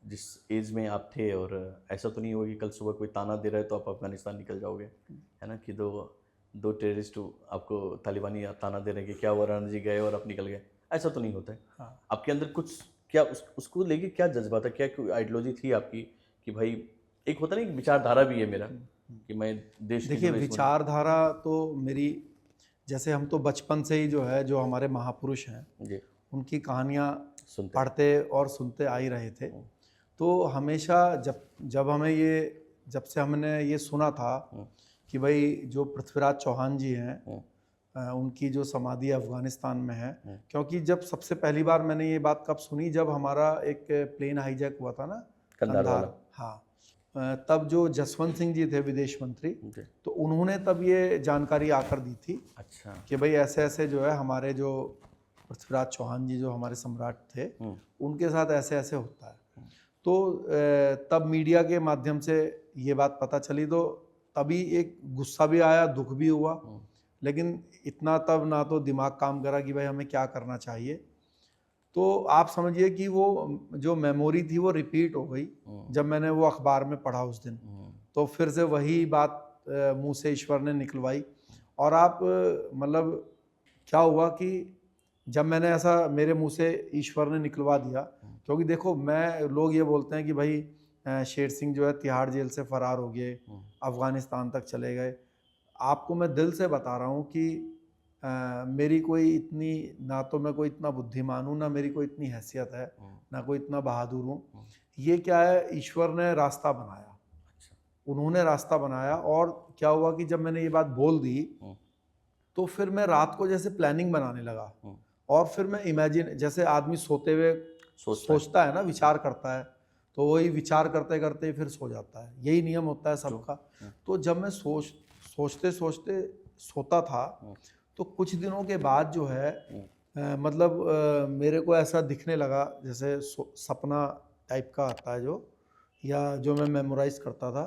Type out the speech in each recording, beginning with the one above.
जिस एज में आप थे, और ऐसा तो नहीं हुआ कि कल सुबह कोई ताना दे रहा है तो आप अफगानिस्तान निकल जाओगे, है ना, कि दो दो टेररिस्ट आपको तालिबानी ताना दे रहे हैं कि क्या हुआ राणा जी गए और आप निकल गए, ऐसा तो नहीं होता है। हाँ। आपके अंदर कुछ क्या उसको लेके क्या जज्बा था, क्या कोई आइडियोलॉजी थी आपकी कि भाई, एक होता नहीं, एक विचारधारा भी है मेरा हुँ, हुँ। कि मैं देश की देखिए, जो है इसमें। विचारधारा तो मेरी, जैसे हम तो बचपन से ही जो है, जो हमारे महापुरुष हैं, जी। उनकी कहानियाँ सुनते हैं। पढ़ते और सुनते आ ही रहे थे। हम्म, तो हमेशा जब जब हमें ये जब से हमने ये सुना था हम्म, कि भाई जो पृथ्वीराज चौहान जी हैं, हम्म, उनकी जो समाधि अफ़गानिस्तान में है, हम्म, क्योंकि जब सबसे पहली बार मैंने ये बात कब सुनी, जब हमारा एक प्लेन हाईजैक हुआ था ना, कंधार वाला। कंधार। हाँ। तब जो जसवंत सिंह जी थे विदेश मंत्री, जी। तो उन्होंने तब ये जानकारी आकर दी थी अच्छा। कि भाई ऐसे-ऐसे जो है हमारे जो पृथ्वीराज चौहान जी जो हमारे सम्राट थे, हम्म, उनके साथ ऐसे-ऐसे होता है। हम्म, तो तब मीडिया के माध्यम से ये बात पता चली, तो तभी एक गुस्सा भी आया, दुःख भी हुआ, हम्म, लेकिन इतना तब ना तो दिमाग काम करा कि भाई हमें क्या करना चाहिए। तो आप समझिए कि वो जो मेमोरी थी वो रिपीट हो गई, हम्म, जब मैंने वो अखबार में पढ़ा उस दिन। हम्म, तो फिर से वही बात मुँह से ईश्वर ने निकलवाई। और आप मतलब क्या हुआ कि जब मैंने ऐसा मेरे मुँह से ईश्वर ने निकलवा दिया, क्योंकि देखो मैं लोग ये बोलते हैं कि भाई शेर सिंह जो है तिहाड़ जेल से फ़रार हो गए, हम्म, अफ़गानिस्तान तक चले गए। आपको मैं दिल से बता रहा हूँ कि मेरी कोई इतनी, ना तो मैं कोई इतना बुद्धिमान हूँ, ना मेरी कोई इतनी हैसियत है, हम्म, ना कोई इतना बहादुर हूँ। हम्म, ये क्या है, ईश्वर ने रास्ता बनाया। अच्छा। उन्होंने रास्ता बनाया, और क्या हुआ कि जब मैंने ये बात बोल दी, हम्म, तो फिर मैं रात को जैसे प्लानिंग बनाने लगा, हम्म, और फिर मैं इमेजिन, जैसे आदमी सोते हुए सोचता है। सोचता है ना, विचार करता है, तो वही विचार करते करते फिर सो जाता है। यही नियम होता है ट्रू। सबका। हम्म, तो जब मैं सोचते सोचते सोता था, हम्म, तो कुछ दिनों के बाद जो है हम्म, मतलब मेरे को ऐसा दिखने लगा, जैसे सपना टाइप का आता है जो, या जो मैं मेमोराइज करता था,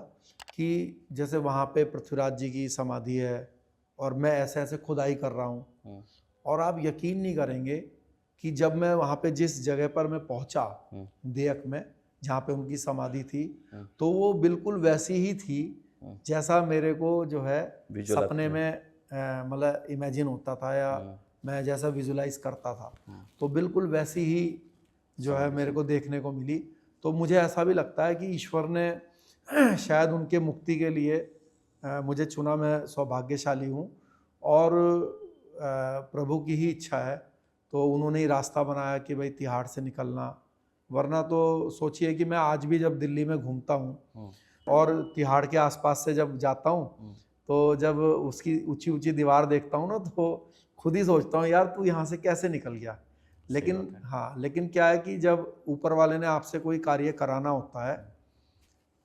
कि जैसे वहाँ पे पृथ्वीराज जी की समाधि है, और मैं ऐसे ऐसे खुदाई कर रहा हूँ। हम्म, और आप यकीन नहीं करेंगे कि जब मैं वहाँ पे जिस जगह पर मैं पहुँचा, हम्म, देयक में, जहाँ पे उनकी समाधि थी, हम्म, तो वो बिल्कुल वैसी ही थी हम्म, जैसा मेरे को जो है विजुअल सपने आपके। में मतलब इमेजिन होता था, या हम्म, मैं जैसा विजुलाइज करता था, हम्म, तो बिल्कुल वैसी ही जो है समाधि मेरे से। को देखने को मिली। तो मुझे ऐसा भी लगता है कि ईश्वर ने शायद उनके मुक्ति के लिए मुझे चुना, मैं सौभाग्यशाली हूँ। और प्रभु की ही इच्छा है, तो उन्होंने ही रास्ता बनाया कि भाई तिहाड़ से निकलना। वरना तो सोचिए कि मैं आज भी जब दिल्ली में घूमता हूँ हम्म, और तिहाड़ के आसपास से जब जाता हूँ, हम्म, तो जब उसकी ऊंची ऊंची दीवार देखता हूँ ना, तो खुद ही सोचता हूँ यार तू यहाँ से कैसे निकल गया। सही लेकिन बात है। हाँ, लेकिन क्या है कि जब ऊपर वाले ने आपसे कोई कार्य कराना होता है,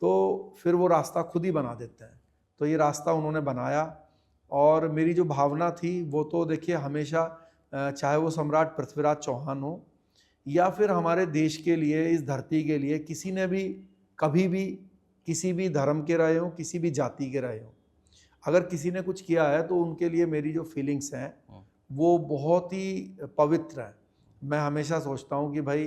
तो फिर वो रास्ता खुद ही बना देते हैं। तो ये रास्ता उन्होंने बनाया, और मेरी जो भावना थी वो तो देखिए हमेशा, चाहे वो सम्राट पृथ्वीराज चौहान हो, या फिर हमारे देश के लिए, इस धरती के लिए किसी ने भी कभी भी किसी भी धर्म के रहे हों, किसी भी जाति के रहे हों, अगर किसी ने कुछ किया है तो उनके लिए मेरी जो फीलिंग्स हैं हम्म, वो बहुत ही पवित्र हैं। मैं हमेशा सोचता हूँ कि भाई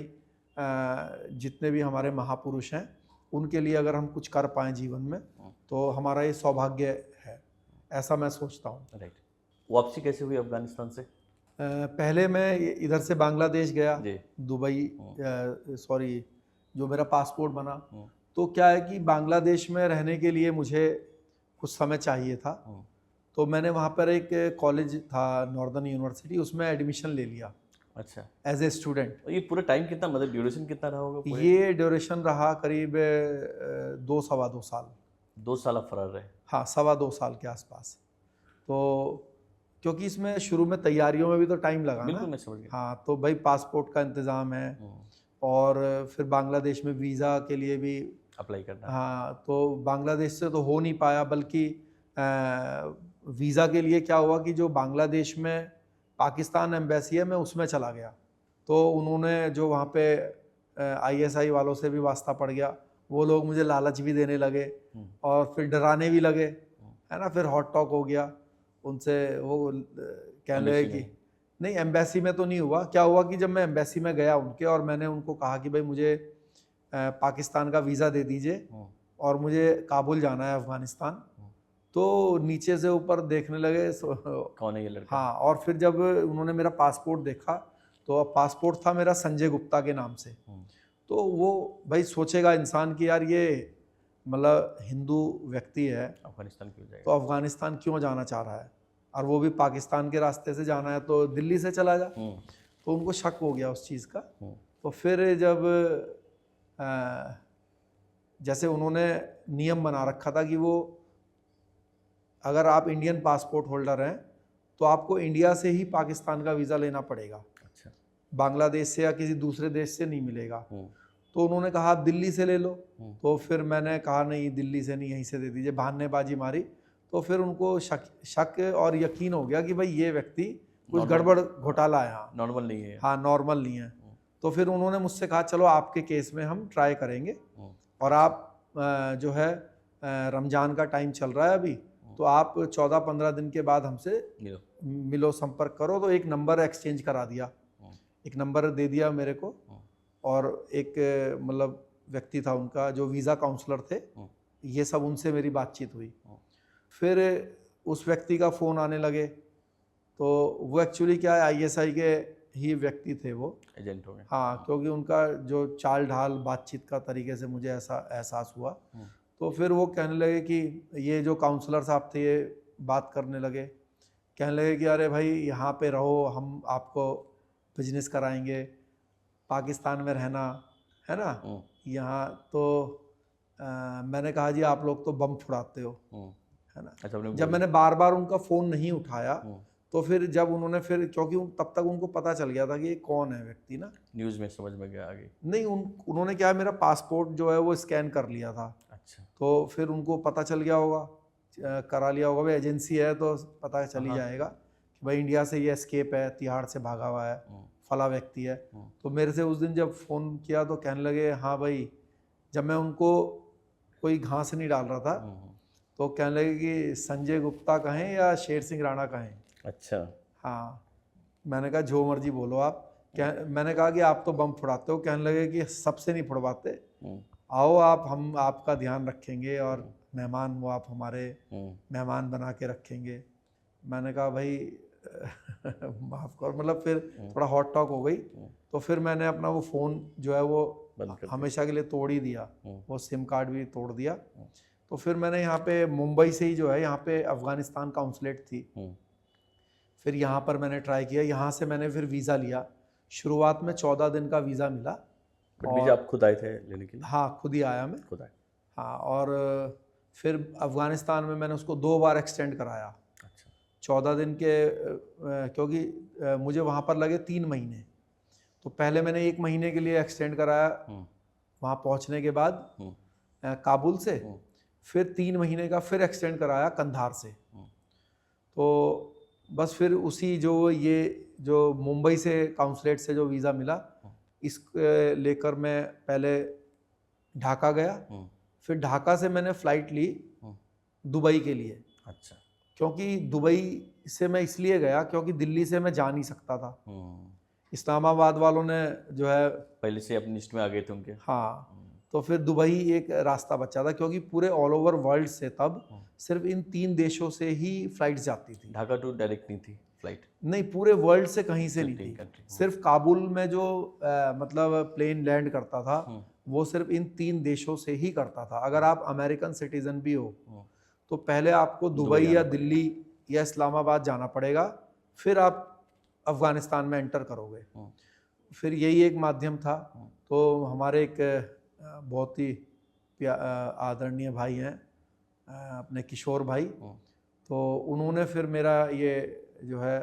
जितने भी हमारे महापुरुष हैं, उनके लिए अगर हम कुछ कर पाएँ जीवन में, हम्म, तो हमारा ये सौभाग्य है, ऐसा मैं सोचता हूँ। राइट। वापसी कैसे हुई अफगानिस्तान से? पहले मैं इधर से बांग्लादेश गया, जी। दुबई, हम्म, सॉरी, जो मेरा पासपोर्ट बना। हम्म, तो क्या है कि बांग्लादेश में रहने के लिए मुझे कुछ समय चाहिए था, हम्म, तो मैंने वहाँ पर एक कॉलेज था, नॉर्दर्न यूनिवर्सिटी, उसमें एडमिशन ले लिया अच्छा। As a student. और ये पूरा टाइम कितना, मतलब ड्यूरेशन कितना रहा होगा पूरे? ये ड्यूरेशन रहा करीब 2 सवा 2 साल। 2 साल आप फरार रहे? हाँ, 2 साल के आसपास। तो क्योंकि इसमें शुरू में तैयारियों में भी तो टाइम लगा ना। बिल्कुल, मैं समझ गया। हाँ, तो भाई पासपोर्ट का इंतज़ाम है, हम्म, और फिर बांग्लादेश में वीज़ा के लिए भी। अप्लाई करना है। हाँ, तो बांग्लादेश से तो हो नहीं पाया, बल्कि वीज़ा के लिए क्या हुआ कि जो बांग्लादेश में पाकिस्तान एम्बेसी है, मैं उसमें चला गया। तो उन्होंने जो वहाँ पे आईएसआई वालों से भी वास्ता पड़ गया, वो लोग मुझे लालच भी देने लगे, हम्म, और फिर डराने भी लगे, हम्म, है ना। फिर हॉट टॉक हो गया उनसे, वो कहने लगे एम्बेसी में कि ही? नहीं, एम्बेसी में तो नहीं हुआ। क्या हुआ कि जब मैं एम्बेसी में गया उनके, और मैंने उनको कहा कि भाई मुझे पाकिस्तान का वीज़ा दे दीजिए और मुझे काबुल जाना है अफ़गानिस्तान। तो नीचे से ऊपर देखने लगे कौन है ये लड़का? हाँ, और फिर जब उन्होंने मेरा पासपोर्ट देखा तो पासपोर्ट था मेरा संजय गुप्ता के नाम से। तो वो भाई सोचेगा इंसान कि यार ये मतलब हिंदू व्यक्ति है अफगानिस्तान क्यों जाएगा? तो अफ़गानिस्तान क्यों जाना चाह रहा है, और वो भी पाकिस्तान के रास्ते से जाना है तो दिल्ली से चला जा। तो उनको शक हो गया उस चीज़ का। तो फिर जब जैसे उन्होंने नियम बना रखा था कि वो अगर आप इंडियन पासपोर्ट होल्डर हैं तो आपको इंडिया से ही पाकिस्तान का वीज़ा लेना पड़ेगा, अच्छा। बांग्लादेश से या किसी दूसरे देश से नहीं मिलेगा। तो उन्होंने कहा आप दिल्ली से ले लो। तो फिर मैंने कहा नहीं, दिल्ली से नहीं, यहीं से दे दीजिए, बहानेबाजी मारी। तो फिर उनको शक और यकीन हो गया कि भाई ये व्यक्ति कुछ गड़बड़ घोटाला है, हाँ नॉर्मल नहीं है। हाँ, नॉर्मल नहीं है। तो फिर उन्होंने मुझसे कहा चलो आपके केस में हम ट्राई करेंगे, और आप जो है रमज़ान का टाइम चल रहा है अभी, तो आप 14-15 दिन के बाद हमसे मिलो, संपर्क करो। तो एक नंबर एक्सचेंज करा दिया, एक नंबर दे दिया मेरे को, और एक मतलब व्यक्ति था उनका जो वीज़ा काउंसलर थे, ये सब उनसे मेरी बातचीत हुई। फिर उस व्यक्ति का फ़ोन आने लगे, तो वो एक्चुअली क्या है ISI के ही व्यक्ति थे, वो एजेंट हो गए। हाँ, क्योंकि उनका जो चाल ढाल बातचीत का तरीके से मुझे ऐसा एहसास हुआ। तो फिर वो कहने लगे कि ये जो काउंसलर साहब थे ये बात करने लगे, कहने लगे कि अरे भाई यहाँ पे रहो, हम आपको बिजनेस कराएंगे, पाकिस्तान में रहना है ना यहाँ। तो मैंने कहा जी आप लोग तो बम छुड़ाते हो, है ना। अच्छा, जब मैंने बार बार उनका फ़ोन नहीं उठाया तो फिर जब उन्होंने फिर, क्योंकि तब तक उनको पता चल गया था कि ये कौन है व्यक्ति ना, न्यूज़ में समझ में गया आगे। नहीं उन्होंने क्या है, मेरा पासपोर्ट जो है वो स्कैन कर लिया था। अच्छा। तो फिर उनको पता चल गया होगा, करा लिया होगा, भाई एजेंसी है तो पता चल ही जाएगा कि भाई इंडिया से ये एस्केप है, तिहाड़ से भागा हुआ है, फला व्यक्ति है। तो मेरे से उस दिन जब फ़ोन किया तो कहने लगे हाँ भाई, जब मैं उनको कोई घास नहीं डाल रहा था तो कहने लगे कि संजय गुप्ता कहें या शेर सिंह राणा कहें। अच्छा। हाँ, मैंने कहा जो मर्जी बोलो आप। मैंने कहा कि आप तो बम फुड़ाते हो। कहने लगे कि सबसे नहीं फुड़वाते, आओ आप, हम आपका ध्यान रखेंगे और मेहमान वो आप हमारे मेहमान बना के रखेंगे। मैंने कहा भाई माफ़ करो, मतलब फिर थोड़ा हॉट टॉक हो गई। तो फिर मैंने अपना वो फ़ोन जो है वो हमेशा के लिए तोड़ ही दिया, वो सिम कार्ड भी तोड़ दिया। तो फिर मैंने यहाँ पे मुंबई से ही जो है, यहाँ पे अफ़गानिस्तान काउंसलेट थी, फिर यहाँ पर मैंने ट्राई किया, यहाँ से मैंने फिर वीज़ा लिया। शुरुआत में 14 दिन का वीज़ा मिला। वीज़ा आप खुद आए थे लेने के लिए? हाँ, खुद ही आया मैं, खुद आए। हाँ, और फिर अफ़गानिस्तान में मैंने उसको 2 बार एक्सटेंड कराया। अच्छा। 14 दिन के, क्योंकि मुझे वहाँ पर लगे 3 महीने, तो पहले मैंने 1 महीने के लिए एक्सटेंड कराया वहाँ पहुँचने के बाद काबुल से, फिर 3 महीने का फिर एक्सटेंड कराया कंधार से। तो बस फिर उसी जो मुंबई से काउंसलेट से जो वीज़ा मिला, इस लेकर मैं पहले ढाका गया, फिर ढाका से मैंने फ़्लाइट ली दुबई के लिए। अच्छा। क्योंकि दुबई से मैं इसलिए गया क्योंकि दिल्ली से मैं जा नहीं सकता था। इस्लामाबाद वालों ने जो है पहले से अपनी लिस्ट में आ गए थे उनके। हाँ, तो फिर दुबई एक रास्ता बचा था, क्योंकि पूरे ऑल ओवर वर्ल्ड से तब सिर्फ इन 3 देशों से ही फ्लाइट्स जाती थी। ढाका टू डायरेक्ट नहीं थी फ्लाइट? नहीं, पूरे वर्ल्ड से कहीं से नहीं थी। सिर्फ काबुल में जो मतलब प्लेन लैंड करता था वो सिर्फ इन 3 देशों से ही करता था। अगर आप अमेरिकन सिटीजन भी हो तो पहले आपको दुबई या दिल्ली या इस्लामाबाद जाना पड़ेगा, फिर आप अफ़गानिस्तान में एंटर करोगे। फिर यही एक माध्यम था। तो हमारे एक बहुत ही आदरणीय भाई हैं, अपने किशोर भाई, तो उन्होंने फिर मेरा ये जो है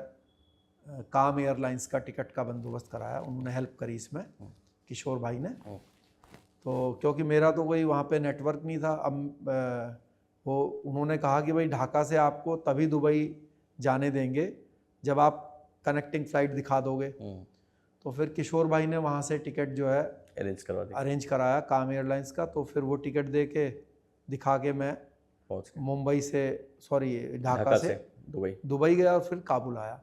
काम एयरलाइंस का टिकट का बंदोबस्त कराया, उन्होंने हेल्प करी इसमें, किशोर भाई ने। तो क्योंकि मेरा तो कोई वहाँ पे नेटवर्क नहीं था, अब वो उन्होंने कहा कि भाई ढाका से आपको तभी दुबई जाने देंगे जब आप कनेक्टिंग फ़्लाइट दिखा दोगे। तो फिर किशोर भाई ने वहाँ से टिकट जो है अरेंज कराया काम एयरलाइंस का। तो फिर वो टिकट दे के दिखा के मैं मुंबई से ढाका से दुबई गया और फिर काबुल आया।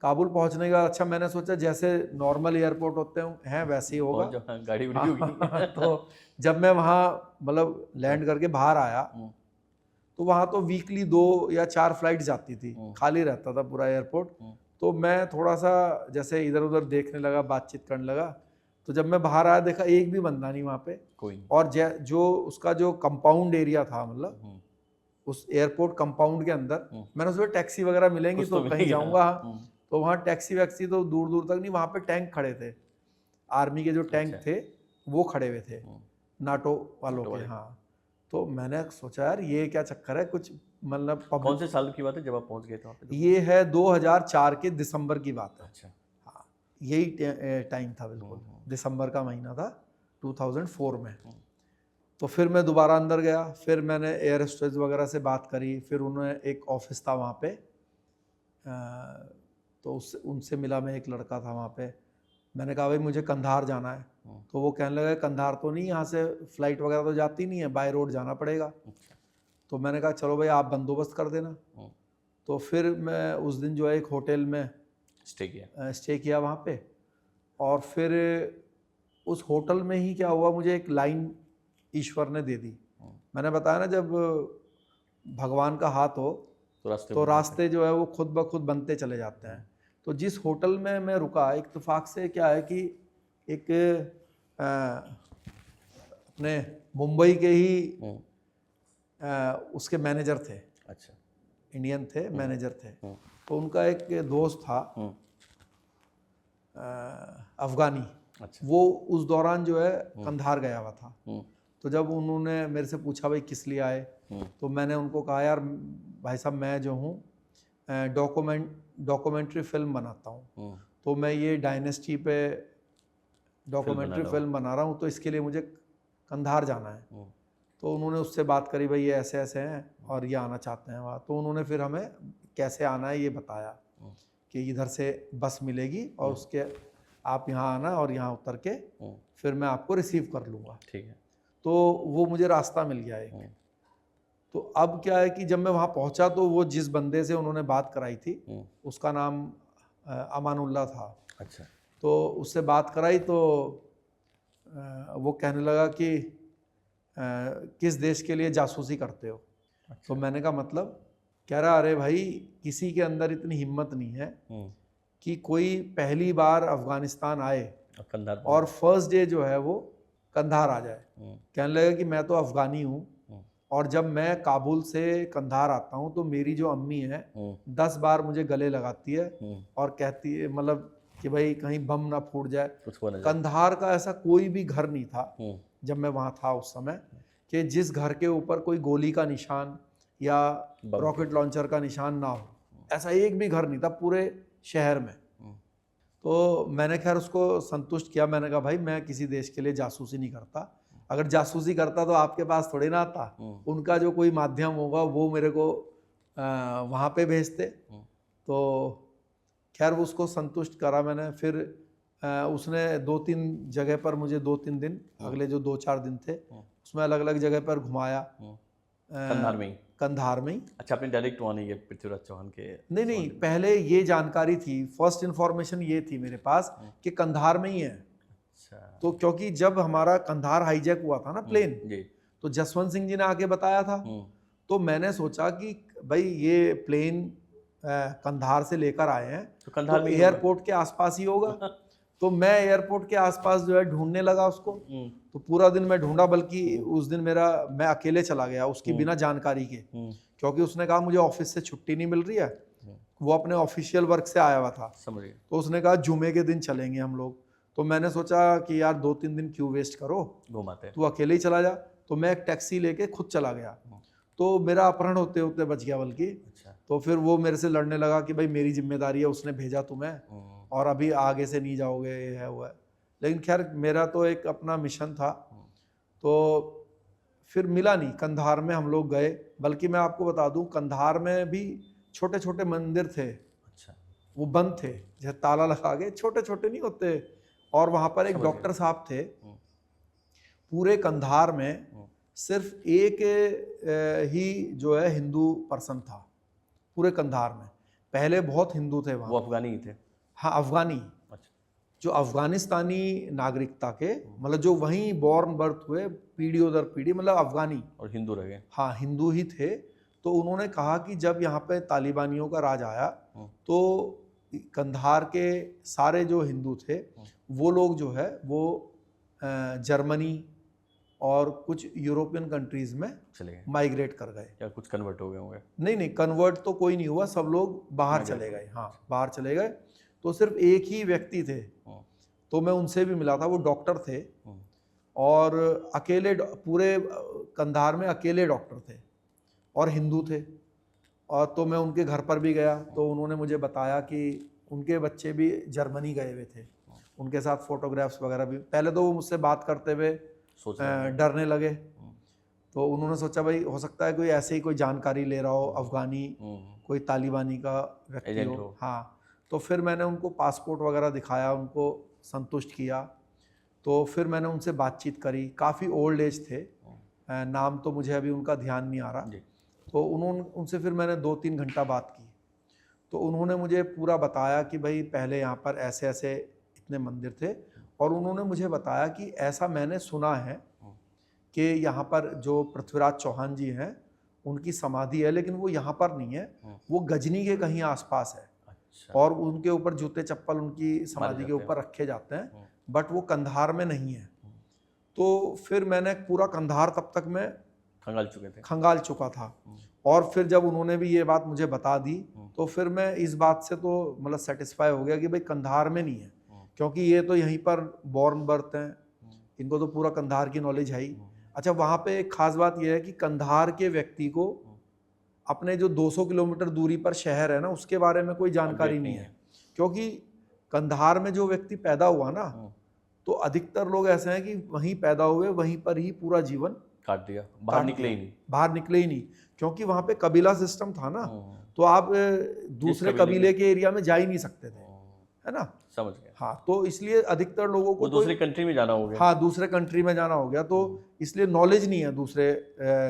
काबुल पहुंचने के बाद अच्छा मैंने सोचा जैसे नॉर्मल एयरपोर्ट होते हैं वैसे ही होगा। पहुंच जाओ, हाँ, गाड़ी उड़ी होगी। तो जब मैं वहाँ मतलब लैंड करके बाहर आया हम्म, तो वहाँ तो वीकली 2 या 4 फ्लाइट जाती थी, खाली रहता था पूरा एयरपोर्ट। तो मैं थोड़ा सा जैसे इधर उधर देखने लगा, बातचीत करने लगा। तो जब मैं बाहर आया देखा एक भी बंदा नहीं वहाँ पे। कोई नहीं। और जो उसका जो कंपाउंड एरिया था, मतलब हम्म, उस एयरपोर्ट कंपाउंड के अंदर, मैंने सोचा टैक्सी वगैरह मिलेंगी कुछ तो तो कहीं मिलेगी, जाऊंगा। हाँ। तो वहाँ टैक्सी वैक्सी तो दूर दूर तक नहीं, वहाँ पे टैंक खड़े थे, आर्मी के जो टैंक अच्छा। थे वो खड़े हुए थे, नाटो वालों नाटो के। वाले। हाँ, तो मैंने सोचा यार ये क्या चक्कर है, कुछ मतलब कौन पब्लिक। से साल की बात है जब आप पहुंच गए थे वहाँ पे? ये है 2004 के दिसंबर की बात है। अच्छा। हाँ, यही टाइम था बिल्कुल, दिसंबर का महीना था 2004 में। तो फिर मैं दोबारा अंदर गया, फिर मैंने एयर होस्टेस वगैरह से बात करी, फिर उन्होंने एक ऑफिस था वहाँ पे, तो उससे उनसे मिला, मैं एक लड़का था वहाँ पे। मैंने कहा भाई मुझे कंधार जाना है। तो वो कहने लगे कंधार तो नहीं, यहाँ से फ्लाइट वगैरह तो जाती नहीं है, बाय रोड जाना पड़ेगा। तो मैंने कहा चलो भाई आप बंदोबस्त कर देना। तो फिर मैं उस दिन जो है एक होटल में स्टे किया वहाँ पे। और फिर उस होटल में ही क्या हुआ, मुझे एक लाइन ईश्वर ने दे दी। मैंने बताया ना जब भगवान का हाथ हो तो रास्ते जो है वो खुद ब खुद बनते चले जाते हैं। तो जिस होटल में मैं रुका, इत्तेफाक से क्या है कि एक अपने मुंबई के ही उसके मैनेजर थे। अच्छा। इंडियन थे, मैनेजर थे। तो उनका एक दोस्त था अफगानी। अच्छा। वो उस दौरान जो है कंधार गया हुआ था। तो जब उन्होंने मेरे से पूछा भाई किस लिए आए, तो मैंने उनको कहा यार भाई साहब मैं जो हूँ डॉक्यूमेंट्री फिल्म बनाता हूँ, तो मैं ये डायनेस्टी पे डॉक्यूमेंट्री फिल्म बना रहा हूँ, तो इसके लिए मुझे कंधार जाना है। तो उन्होंने उससे बात करी, भाई ये ऐसे ऐसे हैं और ये आना चाहते हैं वहाँ। तो उन्होंने फिर हमें कैसे आना है ये बताया कि इधर से बस मिलेगी और उसके आप यहाँ आना और यहाँ उतर के फिर मैं आपको रिसीव कर लूँगा। ठीक है। तो वो मुझे रास्ता मिल गया एक। तो अब क्या है कि जब मैं वहाँ पहुँचा तो वो जिस बंदे से उन्होंने बात कराई थी उसका नाम अमानुल्लाह था। अच्छा। तो उससे बात कराई तो वो कहने लगा कि किस देश के लिए जासूसी करते हो। अच्छा। तो मैंने कहा मतलब, कह रहा अरे भाई किसी के अंदर इतनी हिम्मत नहीं है कि कोई पहली बार अफगानिस्तान आए और फर्स्ट डे जो है वो कंधार आ जाए। कहने लगा कि मैं तो अफगानी हूँ और जब मैं काबुल से कंधार आता हूँ तो मेरी जो अम्मी है 10 बार मुझे गले लगाती है और कहती है मतलब कि भाई कहीं बम ना फूट जाए। कंधार का ऐसा कोई भी घर नहीं था जब मैं वहाँ था उस समय कि जिस घर के ऊपर कोई गोली का निशान या रॉकेट लॉन्चर का निशान ना हो। ऐसा एक भी घर नहीं था पूरे शहर में। तो मैंने खैर उसको संतुष्ट किया। मैंने कहा भाई मैं किसी देश के लिए जासूसी नहीं करता, अगर जासूसी करता तो आपके पास थोड़ी ना आता, उनका जो कोई माध्यम होगा वो मेरे को वहाँ पे भेजते। तो खैर उसको संतुष्ट करा मैंने। फिर उसने 2-3 जगह पर मुझे 2-3 दिन, अगले जो 2-4 दिन थे उसमें अलग अलग जगह पर घुमाया। कंधार में ही। अच्छा, आपने डायरेक्ट वहाँ नहीं गए पृथ्वीराज चौहान के? नहीं, पहले ये जानकारी थी, फर्स्ट इन्फॉर्मेशन ये थी मेरे पास कि कंधार में ही है। तो क्योंकि जब हमारा कंधार हाईजैक हुआ था ना प्लेन, तो जसवंत सिंह जी ने आके बताया था। तो मैंने सोचा कि भाई ये प्लेन कंधार से लेकर आए हैं तो एयरपोर्ट के आसपास ही होगा। तो मैं एयरपोर्ट के आसपास जो है ढूंढने लगा उसको। तो पूरा दिन मैं ढूंढा, बल्कि उस दिन मैं अकेले चला गया उसकी बिना जानकारी के, क्योंकि उसने कहा मुझे ऑफिस से छुट्टी नहीं मिल रही है। वो अपने ऑफिशियल वर्क से आया हुआ था। तो उसने कहा जुमे के दिन चलेंगे हम लोग। तो मैंने सोचा कि यार 2-3 दिन क्यों वेस्ट करो, घुमाते, तू अकेले ही चला जा। तो मैं एक टैक्सी लेके खुद चला गया। तो मेरा अपहरण होते होते बच गया बल्कि। तो फिर वो मेरे से लड़ने लगा कि भाई मेरी जिम्मेदारी है, उसने भेजा तुम्हें और अभी आगे से नहीं जाओगे, ये है वो है। लेकिन खैर मेरा तो एक अपना मिशन था। तो फिर मिला नहीं। कंधार में हम लोग गए, बल्कि मैं आपको बता दूं कंधार में भी छोटे छोटे मंदिर थे। अच्छा। वो बंद थे, जैसे ताला लगा के, छोटे छोटे नहीं होते। और वहाँ पर एक डॉक्टर साहब थे। पूरे कंधार में सिर्फ एक ही जो है हिंदू पर्सन था पूरे कंधार में। पहले बहुत हिंदू थे वो वहाँ। अफगानी ही थे? हाँ, अफगानी, अच्छा। जो अफगानिस्तानी नागरिकता के, मतलब जो वहीं बॉर्न बर्थ हुए, पीढ़ियों दर पीढ़ी, मतलब अफगानी, और हिंदू रह गए? हाँ हिंदू ही थे। तो उन्होंने कहा कि जब यहाँ पे तालिबानियों का राज आया तो कंधार के सारे जो हिंदू थे वो लोग जो है वो जर्मनी और कुछ यूरोपियन कंट्रीज में चले गए? माइग्रेट कर गए। या कुछ कन्वर्ट हो गए होंगे? नहीं नहीं, कन्वर्ट तो कोई नहीं हुआ, सब लोग बाहर Migrate चले हो गए। हाँ, बाहर चले गए। तो सिर्फ एक ही व्यक्ति थे, तो मैं उनसे भी मिला था, वो डॉक्टर थे और अकेले पूरे कंधार में अकेले डॉक्टर थे और हिंदू थे। और तो मैं उनके घर पर भी गया तो उन्होंने मुझे बताया कि उनके बच्चे भी जर्मनी गए हुए थे, उनके साथ फोटोग्राफ्स वगैरह भी। पहले तो वो मुझसे बात करते हुए डरने लगे, तो उन्होंने सोचा भाई हो सकता है कोई ऐसे ही कोई जानकारी ले रहा हो, अफगानी कोई तालिबानी का व्यक्ति एजेंट हो। हाँ, तो फिर मैंने उनको पासपोर्ट वगैरह दिखाया, उनको संतुष्ट किया। तो फिर मैंने उनसे बातचीत करी, काफ़ी ओल्ड एज थे, नाम तो मुझे अभी उनका ध्यान नहीं आ रहा। तो उनसे फिर मैंने 2-3 घंटा बात की। तो उन्होंने मुझे पूरा बताया कि भाई पहले यहाँ पर ऐसे ऐसे इतने मंदिर थे, और उन्होंने मुझे बताया कि ऐसा मैंने सुना है कि यहाँ पर जो पृथ्वीराज चौहान जी हैं उनकी समाधि है, लेकिन वो यहाँ पर नहीं है, वो गजनी के कहीं आसपास है। अच्छा। और उनके ऊपर जूते चप्पल उनकी समाधि के ऊपर रखे जाते हैं, बट वो कंधार में नहीं है। तो फिर मैंने पूरा कंधार तब तक मैं खंगाल चुका था। और फिर जब उन्होंने भी ये बात मुझे बता दी तो फिर मैं इस बात से तो मतलब सेटिस्फाई हो गया कि भाई कंधार में नहीं है, क्योंकि ये तो यहीं पर बॉर्न बर्थ हैं, इनको तो पूरा कंधार की नॉलेज है ही। अच्छा, वहाँ पे एक खास बात यह है कि कंधार के व्यक्ति को अपने जो 200 किलोमीटर दूरी पर शहर है ना, उसके बारे में कोई जानकारी नहीं है, क्योंकि कंधार में जो व्यक्ति पैदा हुआ ना, तो अधिकतर लोग ऐसे हैं कि वहीं पैदा हुए, वहीं पर ही पूरा जीवन काट दिया, बाहर निकले ही नहीं, क्योंकि वहाँ पे कबीला सिस्टम था ना, तो आप दूसरे कबीले के एरिया में जा ही नहीं सकते थे, है ना। समझ गया। हाँ, तो इसलिए अधिकतर लोगों को दूसरी कंट्री में जाना हो गया। हाँ, दूसरे कंट्री में जाना हो गया, तो इसलिए नॉलेज नहीं है दूसरे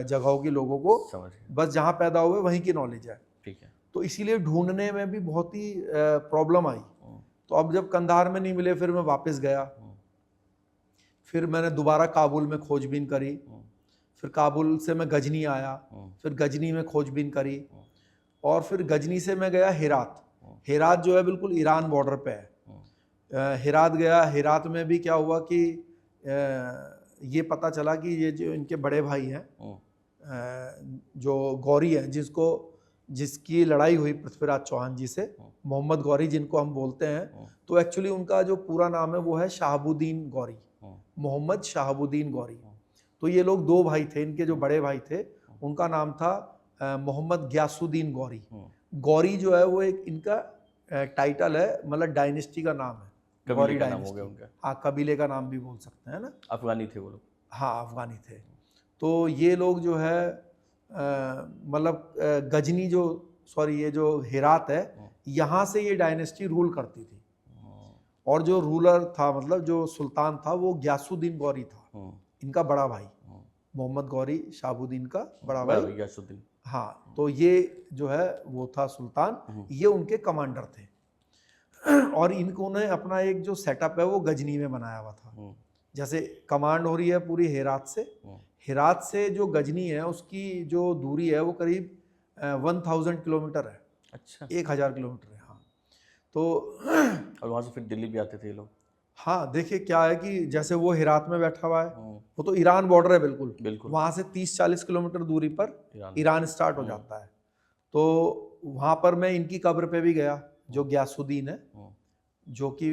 जगहों की लोगों को, समझ गया। बस जहाँ पैदा हुए वहीं की नॉलेज है। ठीक है। तो इसीलिए ढूंढने में भी बहुत ही प्रॉब्लम आई। तो अब जब कंधार में नहीं मिले फिर मैं वापस गया, फिर मैंने दोबारा काबुल में खोजबीन करी, फिर काबुल से मैं गजनी आया, फिर गजनी में खोजबीन करी, और फिर गजनी से मैं गया हेरात। हेरात जो है बिल्कुल ईरान बॉर्डर पे है। हेरात गया, हेरात में भी क्या हुआ कि ये पता चला कि ये जो इनके बड़े भाई हैं, जो गौरी हैं, जिसकी लड़ाई हुई पृथ्वीराज चौहान जी से, मोहम्मद गौरी जिनको हम बोलते हैं, तो एक्चुअली उनका जो पूरा नाम है वो है शहाबुद्दीन गौरी, मोहम्मद शहाबुद्दीन गौरी। तो ये लोग 2 भाई थे, इनके जो बड़े भाई थे उनका नाम था मोहम्मद गयासुद्दीन गौरी। गौरी जो है वो एक इनका टाइटल है, मतलब डायनेस्टी का नाम है, गौरी डायनेस्टी। हाँ, कबीले का नाम भी बोल सकते हैं ना। अफगानी थे वो लोग? हाँ, अफगानी थे। तो ये लोग जो है मतलब गजनी जो ये जो हेरात है, यहाँ से ये डायनेस्टी रूल करती थी, और जो रूलर था, मतलब जो सुल्तान था, वो गयासुद्दीन गौरी था, इनका बड़ा भाई, मोहम्मद गौरी शहाबुद्दीन का बड़ा भाई गयासुद्दीन। हाँ, तो ये जो है वो था सुल्तान, ये उनके कमांडर थे। और इन्होंने अपना एक जो सेटअप है वो गजनी में बनाया हुआ था। जैसे कमांड हो रही है पूरी हेरात से जो गजनी है उसकी जो दूरी है वो करीब 1000 किलोमीटर है। अच्छा, 1000 किलोमीटर है। हाँ, तो और वहाँ से फिर दिल्ली भी आते थे ये लोग? हाँ, देखिए क्या है कि जैसे वो हेरात में बैठा हुआ है, वो तो ईरान बॉर्डर है बिल्कुल, वहाँ से 30-40 किलोमीटर दूरी पर ईरान स्टार्ट हो जाता है। तो वहाँ पर मैं इनकी कब्र पे भी गया, जो गयासुद्दीन है, जो कि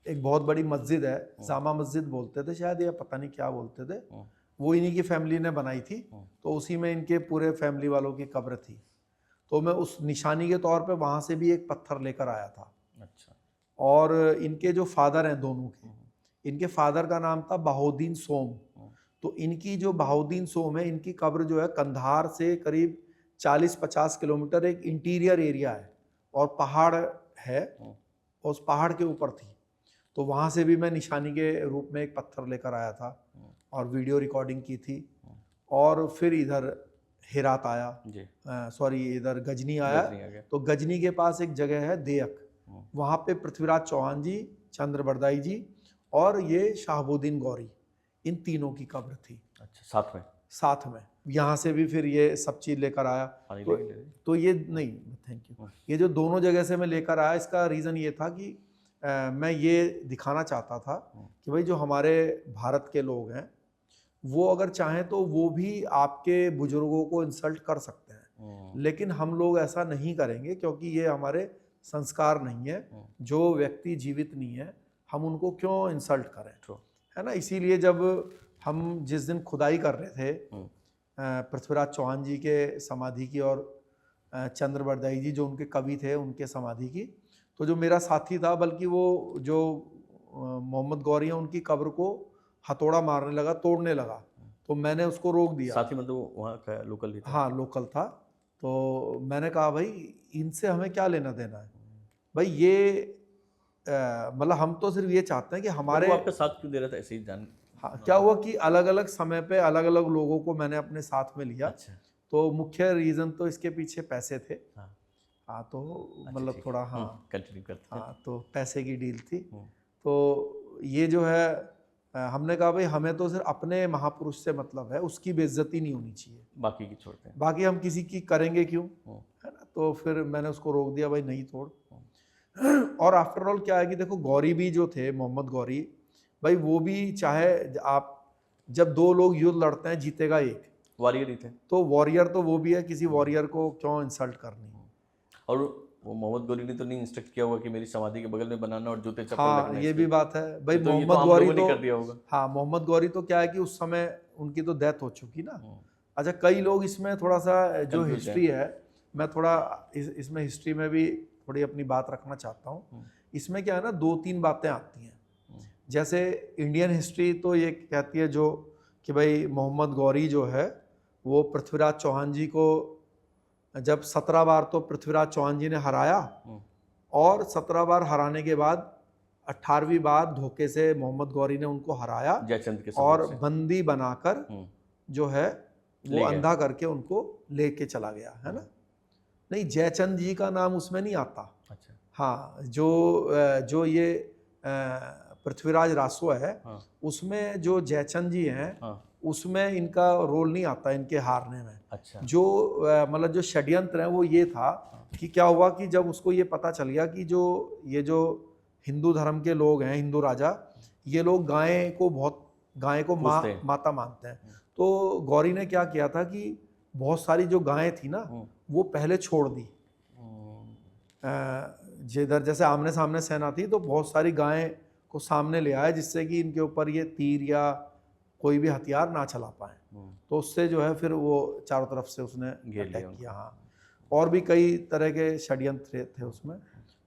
एक बहुत बड़ी मस्जिद है, जामा मस्जिद बोलते थे शायद, या पता नहीं क्या बोलते थे, वो इन्हीं की फैमिली ने बनाई थी। तो उसी में इनके पूरे फैमिली वालों की कब्र थी। तो मैं उस निशानी के तौर पे वहाँ से भी एक पत्थर लेकर आया था। अच्छा। और इनके जो फादर हैं दोनों के, इनके फादर का नाम था बहाउद्दीन सोम। तो इनकी जो बहाउद्दीन सोम है, इनकी कब्र जो है कंधार से करीब 40-50 किलोमीटर एक इंटीरियर एरिया है, और पहाड़ है, और उस पहाड़ के ऊपर थी। तो वहाँ से भी मैं निशानी के रूप में एक पत्थर लेकर आया था और वीडियो रिकॉर्डिंग की थी। और फिर इधर हेरात आया, जी। सॉरी इधर गजनी आया। गजनी आ गया। तो गजनी के पास एक जगह है देयक, वहाँ पे पृथ्वीराज चौहान जी, चंद्र बरदाई जी और ये शहाबुद्दीन गौरी, इन तीनों की कब्र थी अच्छा, साथ में साथ में। यहाँ से भी फिर ये सब चीज़ लेकर आया। पानी तो, लेके ले रही? तो ये नहीं, थैंक यू, ये जो दोनों जगह से मैं लेकर आया, इसका रीज़न ये था कि मैं ये दिखाना चाहता था कि भाई जो हमारे भारत के लोग हैं वो अगर चाहें तो वो भी आपके बुजुर्गों को इंसल्ट कर सकते हैं, लेकिन हम लोग ऐसा नहीं करेंगे क्योंकि ये हमारे संस्कार नहीं है। जो व्यक्ति जीवित नहीं है हम उनको क्यों इंसल्ट करें, है ना। इसीलिए जब हम जिस दिन खुदाई कर रहे थे पृथ्वीराज चौहान जी के समाधि की और चंद्र बरदाई जी जो उनके कवि थे उनके समाधि की, तो जो मेरा साथी था, बल्कि वो जो मोहम्मद गौरी हैं उनकी कब्र को हथौड़ा मारने लगा, तोड़ने लगा, तो मैंने उसको रोक दिया। साथी मतलब वो वहाँ का लोकल ही था? हाँ लोकल था। तो मैंने कहा भाई इनसे हमें क्या लेना देना है भाई, ये मतलब हम तो सिर्फ ये चाहते हैं कि हमारे, वो आपका साथ क्यों दे रहा था ऐसे ही जान? हाँ क्या हुआ कि अलग अलग समय पे अलग अलग लोगों को मैंने अपने साथ में लिया। अच्छा। तो मुख्य रीज़न तो इसके पीछे पैसे थे। हाँ, हाँ तो अच्छा, मतलब ठीक थोड़ा, है। हाँ कंटिन्यू करते हैं। हाँ तो पैसे की डील थी। तो ये जो है हमने कहा भाई हमें तो सिर्फ अपने महापुरुष से मतलब है, उसकी बेइज्जती नहीं होनी चाहिए, बाकी की छोड़ते हैं। बाकी हम किसी की करेंगे क्यों, है ना। तो फिर मैंने उसको रोक दिया, भाई नहीं तोड़। और आफ्टर ऑल क्या है कि देखो गौरी भी जो थे, मोहम्मद गौरी भाई, वो भी चाहे आप जब दो लोग युद्ध लड़ते हैं जीतेगा एक, वॉरियर ही थे। तो वॉरियर तो वो भी है, किसी वॉरियर को क्यों इंसल्ट करनी। और वो मोहम्मद गौरी ने तो नहीं इंस्ट्रक्ट किया होगा कि मेरी समाधि के बगल में बनाना और जूते चप्पल हाँ लगने ये इसके? भी बात है भाई। ये तो मोहम्मद आम गौरी लोगों ने तो कर दिया होगा। हाँ मोहम्मद गौरी तो क्या है कि उस समय उनकी तो डेथ हो चुकी ना। अच्छा कई लोग इसमें थोड़ा सा जो Confused हिस्ट्री है, मैं थोड़ा इसमें हिस्ट्री में भी थोड़ी अपनी बात रखना चाहता हूँ। इसमें क्या है ना, दो तीन बातें आती हैं। जैसे इंडियन हिस्ट्री तो ये कहती है जो कि भाई मोहम्मद गौरी जो है वो पृथ्वीराज चौहान जी को जब 17 बार तो पृथ्वीराज चौहान जी ने हराया, और 17 बार हराने के बाद 18वीं बार धोखे से मोहम्मद गौरी ने उनको हराया जयचंद के और से। बंदी बनाकर जो है वो ले गए। अंधा करके उनको लेके चला गया, है ना। नहीं, जयचंद जी का नाम उसमें नहीं आता। अच्छा। हाँ जो ये पृथ्वीराज रासो है उसमें जो जयचंद जी हैं उसमें इनका रोल नहीं आता इनके हारने में। अच्छा। जो मतलब जो षड्यंत्र है वो ये था कि क्या हुआ कि जब उसको ये पता चल गया कि ये जो हिंदू धर्म के लोग हैं, हिंदू राजा, ये लोग गाय को माता मानते हैं। तो गौरी ने क्या किया था कि बहुत सारी जो गायें थी ना वो पहले छोड़ दी। जिधर जैसे आमने सामने सेना थी तो बहुत सारी गायें को सामने ले आया जिससे कि इनके ऊपर ये तीर या कोई भी हथियार ना चला पाए। तो उससे जो है फिर वो चारों तरफ से उसने अटैक किया। हाँ, और भी कई तरह के षड्यंत्र थे उसमें।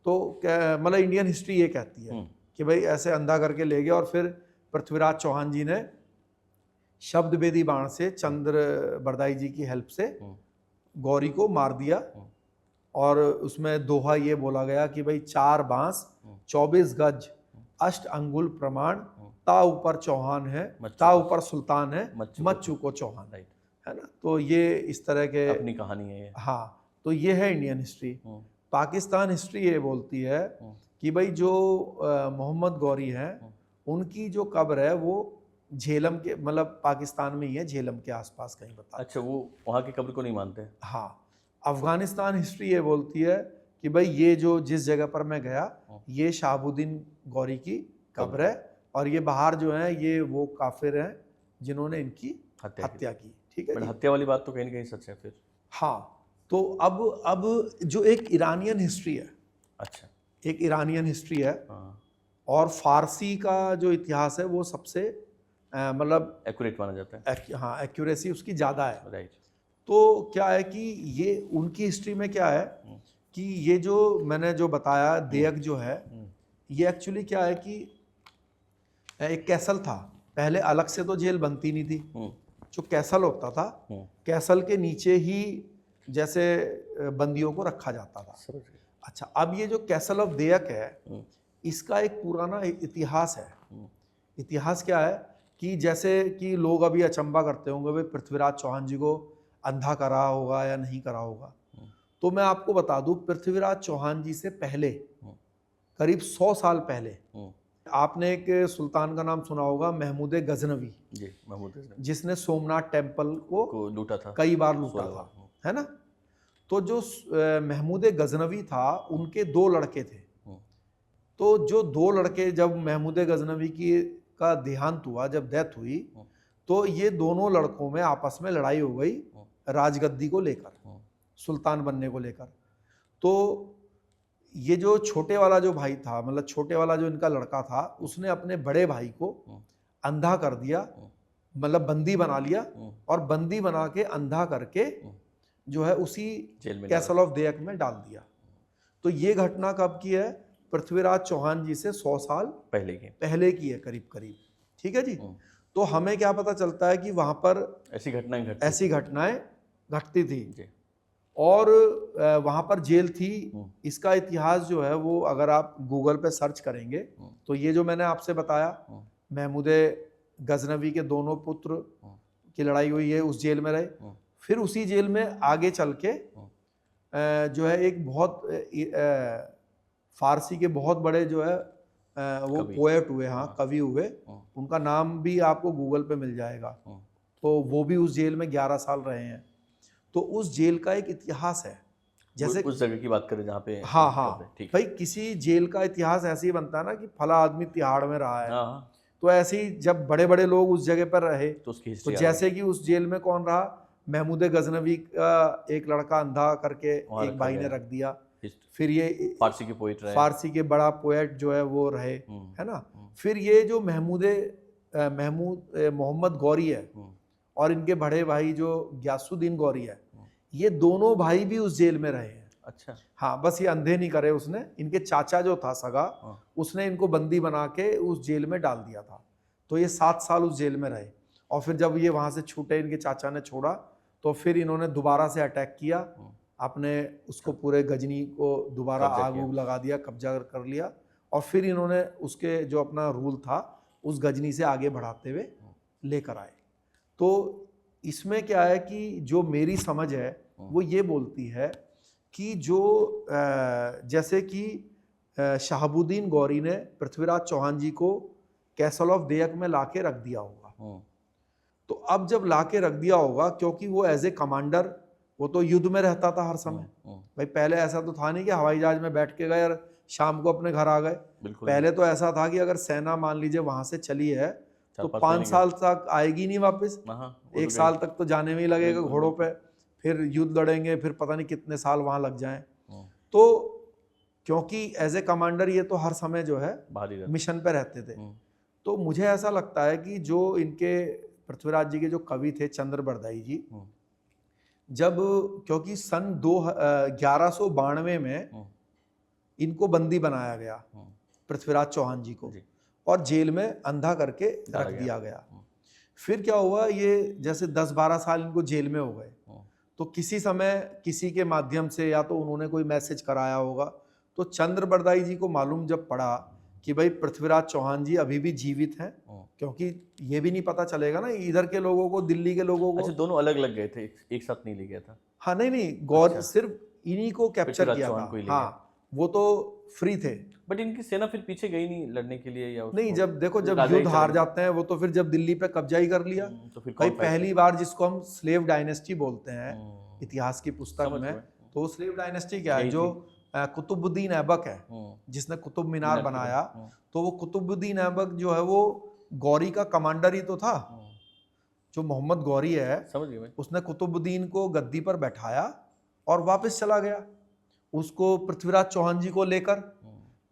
तो मतलब इंडियन हिस्ट्री ये कहती है कि भाई ऐसे अंधा करके ले गया और फिर पृथ्वीराज चौहान जी ने शब्द वेदी बाण से चंद्र बरदाई जी की हेल्प से गौरी को मार दिया। और उसमें दोहा ये बोला गया कि भाई 4 बांस 24 गज 8 अंगुल प्रमाण, ता ऊपर चौहान है, ता ऊपर सुल्तान है, मत चूको चौहान, है ना। तो ये इस तरह के अपनी कहानी है। हाँ, तो ये है इंडियन हिस्ट्री। पाकिस्तान हिस्ट्री ये बोलती है कि भाई जो मोहम्मद गौरी हैं उनकी जो कब्र है वो झेलम के, मतलब पाकिस्तान में ही है, झेलम के आसपास कहीं बता। अच्छा, वो वहाँ की कब्र को नहीं मानते? हाँ, अफगानिस्तान हिस्ट्री ये बोलती है कि भाई ये जो जिस जगह पर मैं गया ये शहाबुद्दीन गौरी की कब्र है और ये बाहर जो है ये वो काफिर हैं जिन्होंने इनकी हत्या की। ठीक है, हत्या वाली बात तो कहीं ना कहीं सच है फिर। हाँ, तो अब जो एक ईरानियन हिस्ट्री है, अच्छा, एक ईरानियन हिस्ट्री है और फारसी का जो इतिहास है वो सबसे मतलब एक्यूरेट माना जाता है। हाँ, एक्यूरेसी उसकी ज़्यादा है। राइट। तो क्या है कि ये उनकी हिस्ट्री में क्या है कि ये जो मैंने जो बताया देयक जो है ये एक्चुअली क्या है कि एक कैसल था। पहले अलग से तो जेल बनती नहीं थी। जो कैसल होता था, कैसल के नीचे ही जैसे बंदियों को रखा जाता था। अच्छा, अब ये जो कैसल ऑफ देयक है इसका एक पुराना इतिहास है। इतिहास क्या है कि जैसे कि लोग अभी अचंबा करते होंगे भाई पृथ्वीराज चौहान जी को अंधा करा होगा या नहीं करा होगा। तो मैं आपको बता दूं, पृथ्वीराज चौहान जी से पहले, करीब 100 साल पहले, आपने एक सुल्तान का नाम सुना होगा, महमूद गजनवी जी, महमूद गजनवी, जिसने सोमनाथ टेम्पल को लूटा था, कई बार लूटा था, है ना। तो जो महमूद गजनवी था, उनके 2 लड़के थे। तो जो 2 लड़के, जब महमूद गजनवी की का देहांत हुआ, जब डेथ हुई, तो ये दोनों लड़कों में आपस में लड़ाई हो गई राजगद्दी को लेकर, सुल्तान बनने को लेकर। तो ये जो छोटे वाला जो भाई था, मतलब छोटे वाला जो इनका लड़का था, उसने अपने बड़े भाई को अंधा कर दिया, मतलब बंदी बना लिया, और बंदी बना के अंधा करके जो है उसी कैसल ऑफ देयक में डाल दिया। तो ये घटना कब की है? पृथ्वीराज चौहान जी से 100 साल पहले की है, करीब करीब। ठीक है जी। तो हमें क्या पता चलता है कि वहां पर ऐसी घटनाएं घटती थी, और वहां पर जेल थी। इसका इतिहास जो है वो अगर आप गूगल पे सर्च करेंगे तो ये जो मैंने आपसे बताया, महमूद गजनवी के दोनों पुत्र की लड़ाई हुई है, उस जेल में रहे। फिर उसी जेल में आगे चल के जो है एक बहुत फारसी के बहुत बड़े जो है वो पोएट हुए, हाँ कवि हुए, उनका नाम भी आपको गूगल पे मिल जाएगा। तो वो भी उस जेल में 11 साल रहे हैं। तो उस जेल का एक इतिहास है, जैसे उस जगह की बात करें जहाँ पे, हाँ भाई, किसी जेल का इतिहास ऐसे ही बनता है ना कि फला आदमी तिहाड़ में रहा है, तो ऐसे ही जब बड़े बड़े लोग उस जगह पर रहे तो जैसे कि उस जेल में कौन रहा, महमूद गजनवी का एक लड़का अंधा करके एक भाई ने रख दिया। फिर ये फारसी के पोएट रहे, फारसी के बड़ा पोएट जो है वो रहे, है ना। फिर ये जो मोहम्मद गौरी है और इनके बड़े भाई जो गयासुद्दीन गौरी है, ये दोनों भाई भी उस जेल में रहे हैं। अच्छा, हाँ, बस ये अंधे नहीं करे उसने, इनके चाचा जो था सगा, उसने इनको बंदी बना के उस जेल में डाल दिया था। तो ये 7 साल उस जेल में रहे, और फिर जब ये वहां से छूटे, इनके चाचा ने छोड़ा, तो फिर इन्होंने दोबारा से अटैक किया, आपने उसको पूरे गजनी को दोबारा आग उग लगा दिया, कब्जा कर लिया, और फिर इन्होंने उसके जो अपना रूल था उस गजनी से आगे बढ़ाते हुए लेकर आए। तो इसमें क्या है कि जो मेरी समझ है वो ये बोलती है कि जो जैसे कि शहाबुद्दीन गौरी ने पृथ्वीराज चौहान जी को कैसल ऑफ देयक में लाके रख दिया होगा, तो अब जब लाके रख दिया होगा, क्योंकि वो एज ए कमांडर, वो तो युद्ध में रहता था हर समय। भाई पहले ऐसा तो था नहीं कि हवाई जहाज में बैठ के गए और शाम को अपने घर आ गए। पहले तो ऐसा था कि अगर सेना मान लीजिए वहां से चली है तो 5 साल तक आएगी नहीं वापस, 1 साल तक तो जाने में ही लगेगा घोड़ों पे, फिर युद्ध लड़ेंगे, फिर पता नहीं कितने साल वहां लग जाएं। तो क्योंकि एज ए कमांडर ये तो हर समय जो है मिशन पे रहते थे, तो मुझे ऐसा लगता है कि जो इनके पृथ्वीराज जी के जो कवि थे चंद्र बरदाई जी, जब क्योंकि सन 1192 में इनको बंदी बनाया गया पृथ्वीराज चौहान जी को, और जेल में अंधा करके रख दिया गया। फिर क्या हुआ, ये जैसे 10-12 साल इनको जेल में हो गए, तो किसी समय किसी के माध्यम से या तो उन्होंने कोई मैसेज कराया होगा, तो चंद्र बरदाई जी को मालूम जब पड़ा कि भाई पृथ्वीराज चौहान जी अभी भी जीवित हैं, क्योंकि ये भी नहीं पता चलेगा ना इधर के लोगों को, दिल्ली के लोगों को। अच्छा, दोनों अलग अलग गए थे, एक साथ नहीं ले गया था? हाँ, नहीं गौर सिर्फ इन्हीं को कैप्चर किया था। हाँ, वो तो फ्री थे, बट इनकी सेना फिर पीछे गई नहीं लड़ने के लिए, या नहीं, जब देखो जब युद्ध हार जाते हैं वो तो फिर जब दिल्ली पे कब्जा ही कर लिया। तो फिर भाई पहली बार जिसको हम स्लेव डायनेस्टी बोलते हैं इतिहास की पुस्तक में, तो स्लेव डायनेस्टी क्या है, जो कुतुबुद्दीन ऐबक है जिसने कुतुब मीनार बनाया, तो वो कुतुबुद्दीन ऐबक जो है वो गौरी का कमांडर ही तो था। जो मोहम्मद गौरी है, समझ गए, उसने कुतुबुद्दीन को गद्दी पर बैठाया और वापस चला गया, उसको पृथ्वीराज चौहान जी को लेकर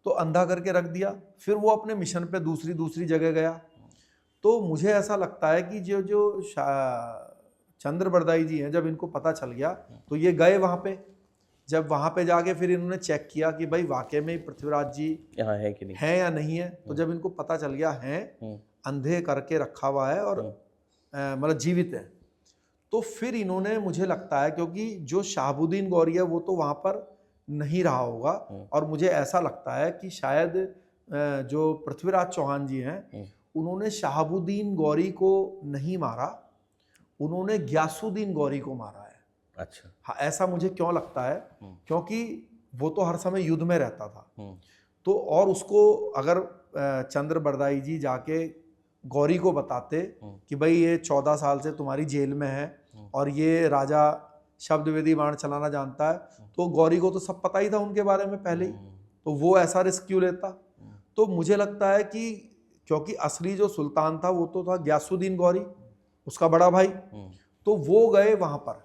तो अंधा करके रख दिया। फिर वो अपने मिशन पे दूसरी जगह गया। तो मुझे ऐसा लगता है कि जो चंद्र बरदाई जी हैं, जब इनको पता चल गया तो ये गए वहां पे। जब वहां पे जाके फिर इन्होंने चेक किया कि भाई वाकई में पृथ्वीराज जी यहाँ है कि नहीं, है या नहीं है, तो जब इनको पता चल गया है, अंधे करके रखा हुआ है और मतलब जीवित है, तो फिर इन्होंने, मुझे लगता है क्योंकि जो शहाबुद्दीन गौरी है वो तो वहां पर नहीं रहा होगा, और मुझे ऐसा लगता है कि शायद जो पृथ्वीराज चौहान जी हैं उन्होंने शहाबुद्दीन गौरी को नहीं मारा, उन्होंने ग्यासुद्दीन गौरी को मारा है। अच्छा। हाँ, ऐसा मुझे क्यों लगता है, क्योंकि वो तो हर समय युद्ध में रहता था, तो और उसको अगर चंद्र बरदाई जी जाके गौरी को बताते कि भाई ये 14 साल से तुम्हारी जेल में है और ये राजा शब्द वेदी बाण चलाना जानता है, तो गौरी को तो सब पता ही था उनके बारे में पहले ही, तो वो ऐसा रिस्क क्यों लेता। तो मुझे लगता है कि क्योंकि असली जो सुल्तान था वो तो था ग्यासुद्दीन गौरी, उसका बड़ा भाई, तो वो गए वहां पर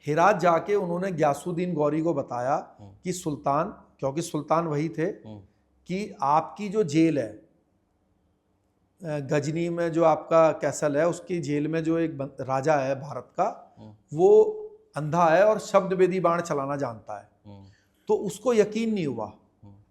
हेरात जाके उन्होंने ग्यासुद्दीन गौरी को बताया कि सुल्तान, क्योंकि सुल्तान वही थे, कि आपकी जो जेल है गजनी में, जो आपका कैसल है, उसकी जेल में जो एक राजा है भारत का, वो अंधा है और शब्द वेदी बाण चलाना जानता है। तो उसको यकीन नहीं हुआ।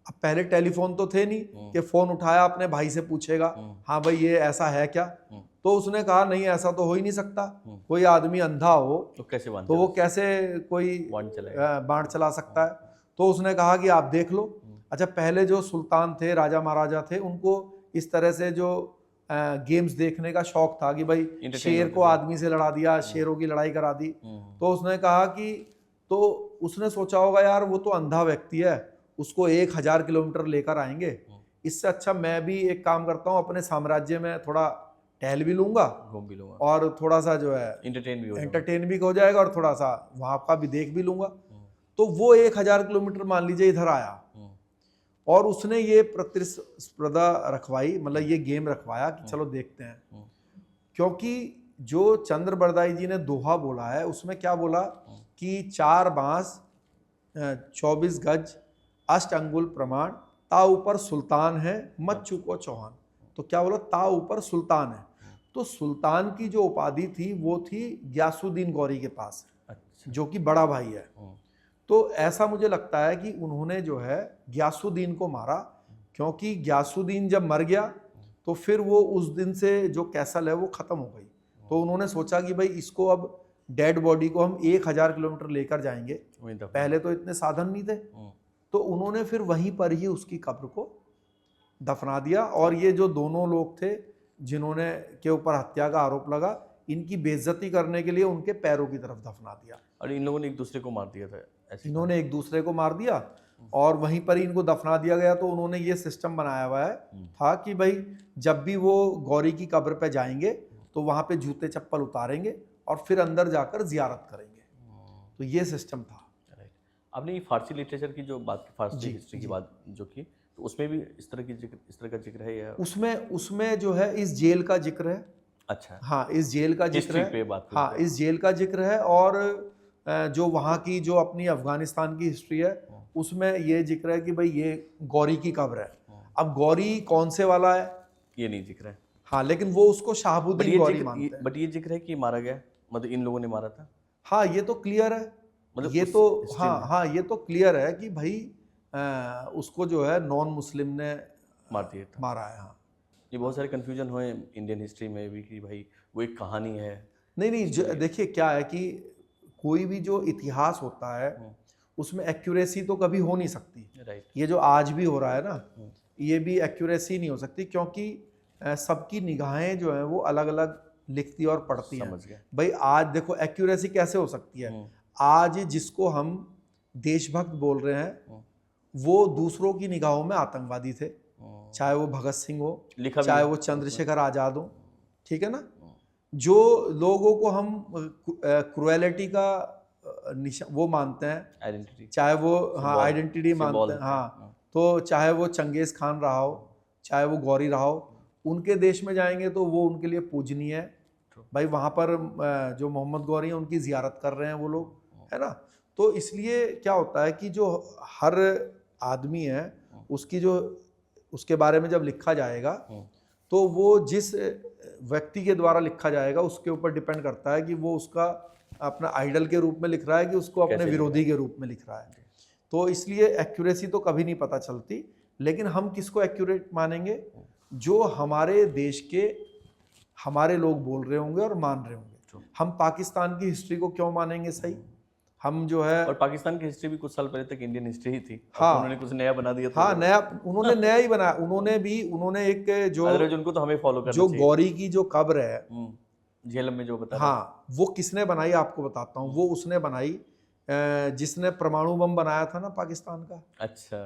अब पहले टेलीफोन तो थे नहीं कि फोन उठाया अपने भाई से पूछेगा हाँ भाई ये ऐसा है क्या, तो उसने कहा नहीं ऐसा तो हो ही नहीं सकता, कोई आदमी अंधा हो तो वो कैसे कोई बाण चला सकता है। तो उसने कहा कि आप देख लो। अच्छा, पहले जो सुल्तान थे, राजा महाराजा थे, उनको इस तरह से जो गेम्स देखने का शौक था कि भाई शेर को आदमी से लड़ा दिया, शेरों की लड़ाई करा दी, तो उसने कहा कि, तो उसने सोचा होगा यार वो तो अंधा व्यक्ति है, उसको 1000 किलोमीटर लेकर आएंगे, इससे अच्छा मैं भी एक काम करता हूँ, अपने साम्राज्य में थोड़ा टहल भी लूंगा, घूम भी लूंगा, और थोड़ा सा जो है एंटरटेन भी हो जाएगा और थोड़ा सा वहां का भी देख भी लूंगा। तो वो 1000 किलोमीटर मान लीजिए इधर आया और उसने ये प्रतिस्पर्धा रखवाई, मतलब ये गेम रखवाया कि चलो देखते हैं, क्योंकि जो चंद्र बरदाई जी ने दोहा बोला है उसमें क्या बोला कि 4 बांस 24 गज 8 अंगुल प्रमाण, ता ऊपर सुल्तान है मत चूको चौहान। तो क्या बोला, ता ऊपर सुल्तान है, तो सुल्तान की जो उपाधि थी वो थी ग्यासुद्दीन गौरी के पास, जो कि बड़ा भाई है। तो ऐसा मुझे लगता है कि उन्होंने जो है ग्यासुद्दीन को मारा, क्योंकि ग्यासुद्दीन जब मर गया तो फिर वो उस दिन से जो कैसल है वो खत्म हो गई। तो उन्होंने सोचा कि भाई इसको अब डेड बॉडी को हम 1000 किलोमीटर लेकर जाएंगे, पहले तो इतने साधन नहीं थे, तो उन्होंने फिर वहीं पर ही उसकी कब्र को दफना दिया। और ये जो दोनों लोग थे जिन्होंने के ऊपर हत्या का आरोप लगा, इनकी बेइज्जती करने के लिए उनके पैरों की तरफ दफना दिया। और इन लोगों ने एक दूसरे को मार दिया था, इन्होंने एक दूसरे को मार दिया और वहीं पर ही इनको दफना दिया गया। तो उन्होंने ये सिस्टम बनाया हुआ है था कि भाई जब भी वो गौरी की कब्र पे जाएंगे तो वहां पे जूते चप्पल उतारेंगे और फिर अंदर जाकर जियारत करेंगे। तो ये सिस्टम था। आपने ये फारसी लिटरेचर की जो बात, फारसी हिस्ट्री की बात जो की, तो उसमें भी इस तरह का जिक्र है या? उसमें जो है इस जेल का जिक्र है। अच्छा, हाँ, इस जेल का जिक्र है। हाँ, इस जेल का जिक्र है। और जो वहाँ की जो अपनी अफगानिस्तान की हिस्ट्री है उसमें ये जिक्र है कि भाई ये गौरी की कब्र है। अब गौरी कौन से वाला है ये नहीं जिक्र है। हाँ, लेकिन वो उसको शाहबुद्दीन गौरी मानते हैं। बट ये जिक्र है कि मारा गया, मतलब इन लोगों ने मारा था। हाँ, ये तो क्लियर है, मतलब ये तो हाँ ये तो क्लियर है कि भाई उसको जो है नॉन मुस्लिम ने मारा है। हाँ, ये बहुत सारे कंफ्यूजन हुए इंडियन हिस्ट्री में भी कि भाई वो एक कहानी है। नहीं, देखिए क्या है कि कोई भी जो इतिहास होता है उसमें एक्यूरेसी तो कभी हो नहीं सकती। ये जो आज भी हो रहा है ना, ये भी एक्यूरेसी नहीं हो सकती, क्योंकि सबकी निगाहें जो है वो अलग अलग लिखती और पढ़ती हैं। भाई आज देखो एक्यूरेसी कैसे हो सकती है, आज जिसको हम देशभक्त बोल रहे हैं वो दूसरों की निगाहों में आतंकवादी थे, चाहे वो भगत सिंह हो, चाहे वो चंद्रशेखर आजाद हो, ठीक है ना। जो लोगों को हम क्रुएलिटी का वो मानते हैं, आइडेंटिटी, चाहे वो हाँ आइडेंटिटी मानते हैं, हाँ, तो चाहे वो चंगेज खान रहा हो, चाहे वो गौरी रहा हो, उनके देश में जाएंगे तो वो उनके लिए पूजनीय है। भाई वहाँ पर जो मोहम्मद गौरी हैं उनकी जियारत कर रहे हैं वो लोग, है ना। तो इसलिए क्या होता है कि जो हर आदमी है उसकी जो उसके बारे में जब लिखा जाएगा तो वो जिस व्यक्ति के द्वारा लिखा जाएगा उसके ऊपर डिपेंड करता है कि वो उसका अपना आइडल के रूप में लिख रहा है कि उसको अपने विरोधी के रूप में लिख रहा है। तो इसलिए एक्यूरेसी तो कभी नहीं पता चलती, लेकिन हम किसको एक्यूरेट मानेंगे, जो हमारे देश के हमारे लोग बोल रहे होंगे और मान रहे होंगे। हम पाकिस्तान की हिस्ट्री को क्यों मानेंगे सही, हम जो है, और पाकिस्तान की हिस्ट्री भी कुछ साल पहले तक इंडियन हिस्ट्री ही थी। हाँ, उन्होंने कुछ नया बना दिया। हाँ, नया उन्होंने नया ही बनाया। उन्होंने एक जो उनको तो हमें फॉलो करना जो गौरी की जो कब्र है झेलम में जो बता रहे हाँ, वो किसने बनाई आपको बताता हूँ। वो उसने बनाई जिसने परमाणु बम बनाया था ना पाकिस्तान का। हैं? अच्छा,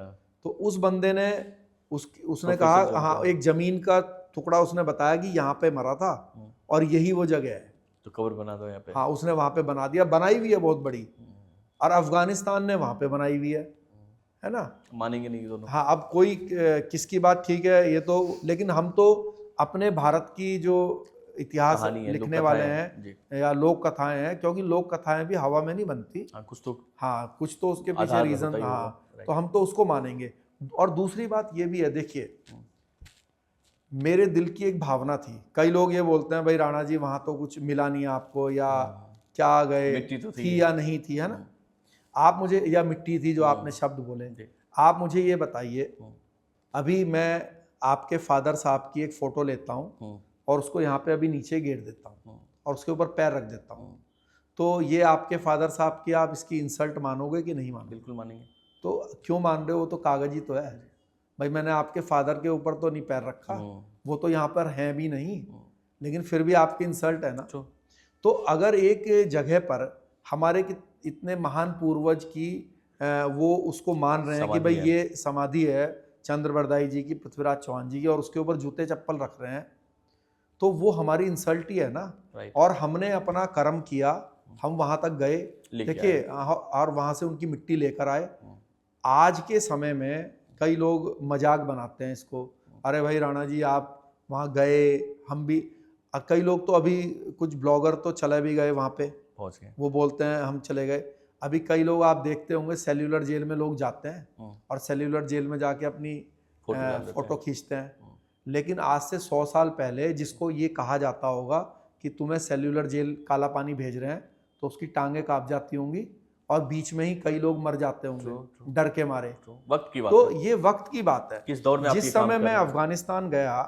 तो उस बंदे ने उसने प्रोफेसर जो कहा, हाँ, होते हैं। एक जमीन का टुकड़ा उसने बताया कि यहाँ पे मरा था और यही वो जगह है। तो कवर बना दो यहाँ पे। हाँ, उसने वहाँ पे बना दिया, बनाई हुई है बहुत बड़ी। और अफगानिस्तान ने वहाँ पे बनाई हुई है ना। मानेंगे नहीं दोनों। हाँ, अब कोई किसकी बात ठीक है ये तो, लेकिन हम तो अपने भारत की जो इतिहास कहानी है, लोक लिखने कथाएं वाले हैं जी। हैं या लोक कथाएं हैं, क्योंकि लोक कथाएं भी हवा में नहीं बनती। हाँ, कुछ तो हाँ, कुछ तो उसके पीछे आधार होता रीजन, ही होगा। हाँ, राइट। तो हम तो उसको मानेंगे। और दूसरी बात ये भी है, देखिए, मेरे दिल की एक भावना थी। कई लोग ये बोलते हैं भाई राणा जी वहां तो कुछ मिला नहीं आपको, या क्या गए मिट्टी तो थी या नहीं थी, है ना। आप मुझे, या मिट्टी थी जो आपने शब्द बोले, जी। आप मुझे ये बताइए, अभी मैं आपके फादर साहब की एक फोटो लेता हूँ और उसको यहाँ पे अभी नीचे गिर देता हूँ और उसके ऊपर पैर रख देता हूँ, तो ये आपके फादर साहब की, आप इसकी इंसल्ट मानोगे कि नहीं मानोगे? बिल्कुल मानेंगे। तो क्यों मान रहे हो? वो तो कागज ही तो है भाई। मैंने आपके फादर के ऊपर तो नहीं पैर रखा, वो तो यहाँ पर हैं भी नहीं, लेकिन फिर भी आपकी इंसल्ट है ना। तो अगर एक जगह पर हमारे इतने महान पूर्वज की वो उसको मान रहे हैं कि भाई ये समाधि है चंद्रबरदाई जी की, पृथ्वीराज चौहान जी की, और उसके ऊपर जूते चप्पल रख रहे हैं, तो वो हमारी इंसल्ट ही है ना। और हमने अपना कर्म किया, हम वहां तक गए, देखिए, और वहां से उनकी मिट्टी लेकर आए। आज के समय में कई लोग मजाक बनाते हैं इसको, अरे भाई राणा जी आप वहाँ गए, हम भी, कई लोग तो अभी कुछ ब्लॉगर तो चले भी गए वहाँ पे, पहुँच गए, वो बोलते हैं हम चले गए। अभी कई लोग आप देखते होंगे सेल्यूलर जेल में लोग जाते हैं और सेल्यूलर जेल में जाके अपनी फोटो खींचते हैं। लेकिन आज से 100 साल पहले जिसको ये कहा जाता होगा कि तुम्हें सेल्यूलर जेल काला पानी भेज रहे हैं, तो उसकी टांगें कांप जाती होंगी और बीच में ही कई लोग मर जाते होंगे डर के मारे। वक्त की बात तो है। ये वक्त की बात है। किस दौर में जिस समय मैं अफगानिस्तान गया,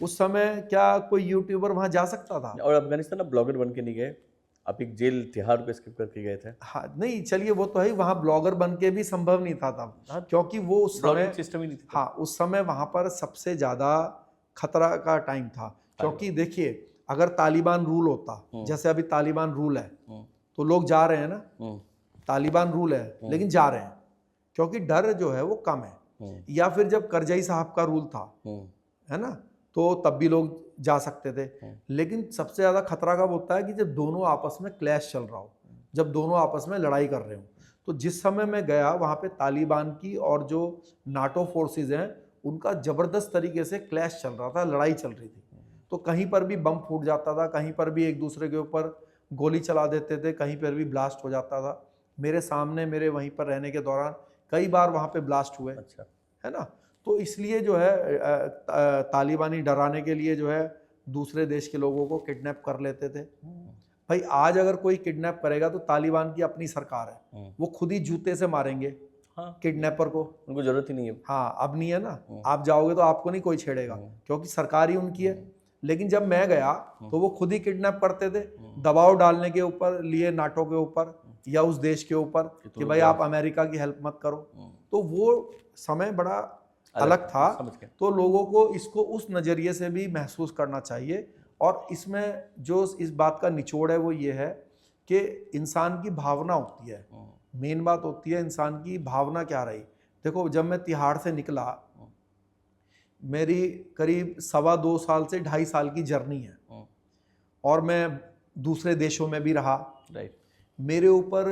उस समय क्या कोई यूट्यूबर वहां जा सकता था? और अफगानिस्तान आप ब्लॉगर बन के नहीं गए, आप एक जेल तिहाड़ को स्किप करके गए थे। हाँ, नहीं, चलिए वो तो है, वहां ब्लॉगर बन के भी संभव नहीं था तब, क्योंकि वो उस समय सिस्टम ही नहीं था। हाँ, उस समय वहां पर सबसे ज्यादा खतरा का टाइम था। क्योंकि देखिए, अगर तालिबान रूल होता, जैसे अभी तालिबान रूल है, तो लोग जा रहे हैं ना, तालिबान रूल है लेकिन जा रहे हैं क्योंकि डर जो है वो कम है। या फिर जब करजई साहब का रूल था, है ना, तो तब भी लोग जा सकते थे। लेकिन सबसे ज्यादा खतरा कब होता है कि जब दोनों आपस में क्लैश चल रहा हो, जब दोनों आपस में लड़ाई कर रहे हो। तो जिस समय मैं गया वहां पे तालिबान की और जो नाटो फोर्सेस हैं उनका जबरदस्त तरीके से क्लैश चल रहा था, लड़ाई चल रही थी। तो कहीं पर भी बम फूट जाता था, कहीं पर भी एक दूसरे के ऊपर गोली चला देते थे, कहीं पर भी ब्लास्ट हो जाता था। मेरे सामने, मेरे वहीं पर रहने के दौरान कई बार वहां पे ब्लास्ट हुए। अच्छा, है ना। तो इसलिए जो है तालिबानी डराने के लिए जो है दूसरे देश के लोगों को किडनैप कर लेते थे। भाई आज अगर कोई किडनैप करेगा तो तालिबान की अपनी सरकार है, वो खुद ही जूते से मारेंगे किडनैपर को, उनको जरूरत ही नहीं है। हाँ, अब नहीं है ना, आप जाओगे तो आपको नहीं कोई छेड़ेगा क्योंकि सरकार ही उनकी है। लेकिन जब मैं गया तो वो खुद ही किडनैप करते थे, दबाव डालने के ऊपर लिए नाटो के ऊपर या उस देश के ऊपर कि भाई आप अमेरिका की हेल्प मत करो। तो वो समय बड़ा अलग था। तो लोगों को इसको उस नजरिए से भी महसूस करना चाहिए। और इसमें जो इस बात का निचोड़ है वो ये है कि इंसान की भावना होती है, मेन बात होती है इंसान की भावना क्या रही। देखो, जब मैं तिहाड़ से निकला, मेरी करीब 2.25 साल से 2.5 साल की जर्नी है और मैं दूसरे देशों में भी रहा। मेरे ऊपर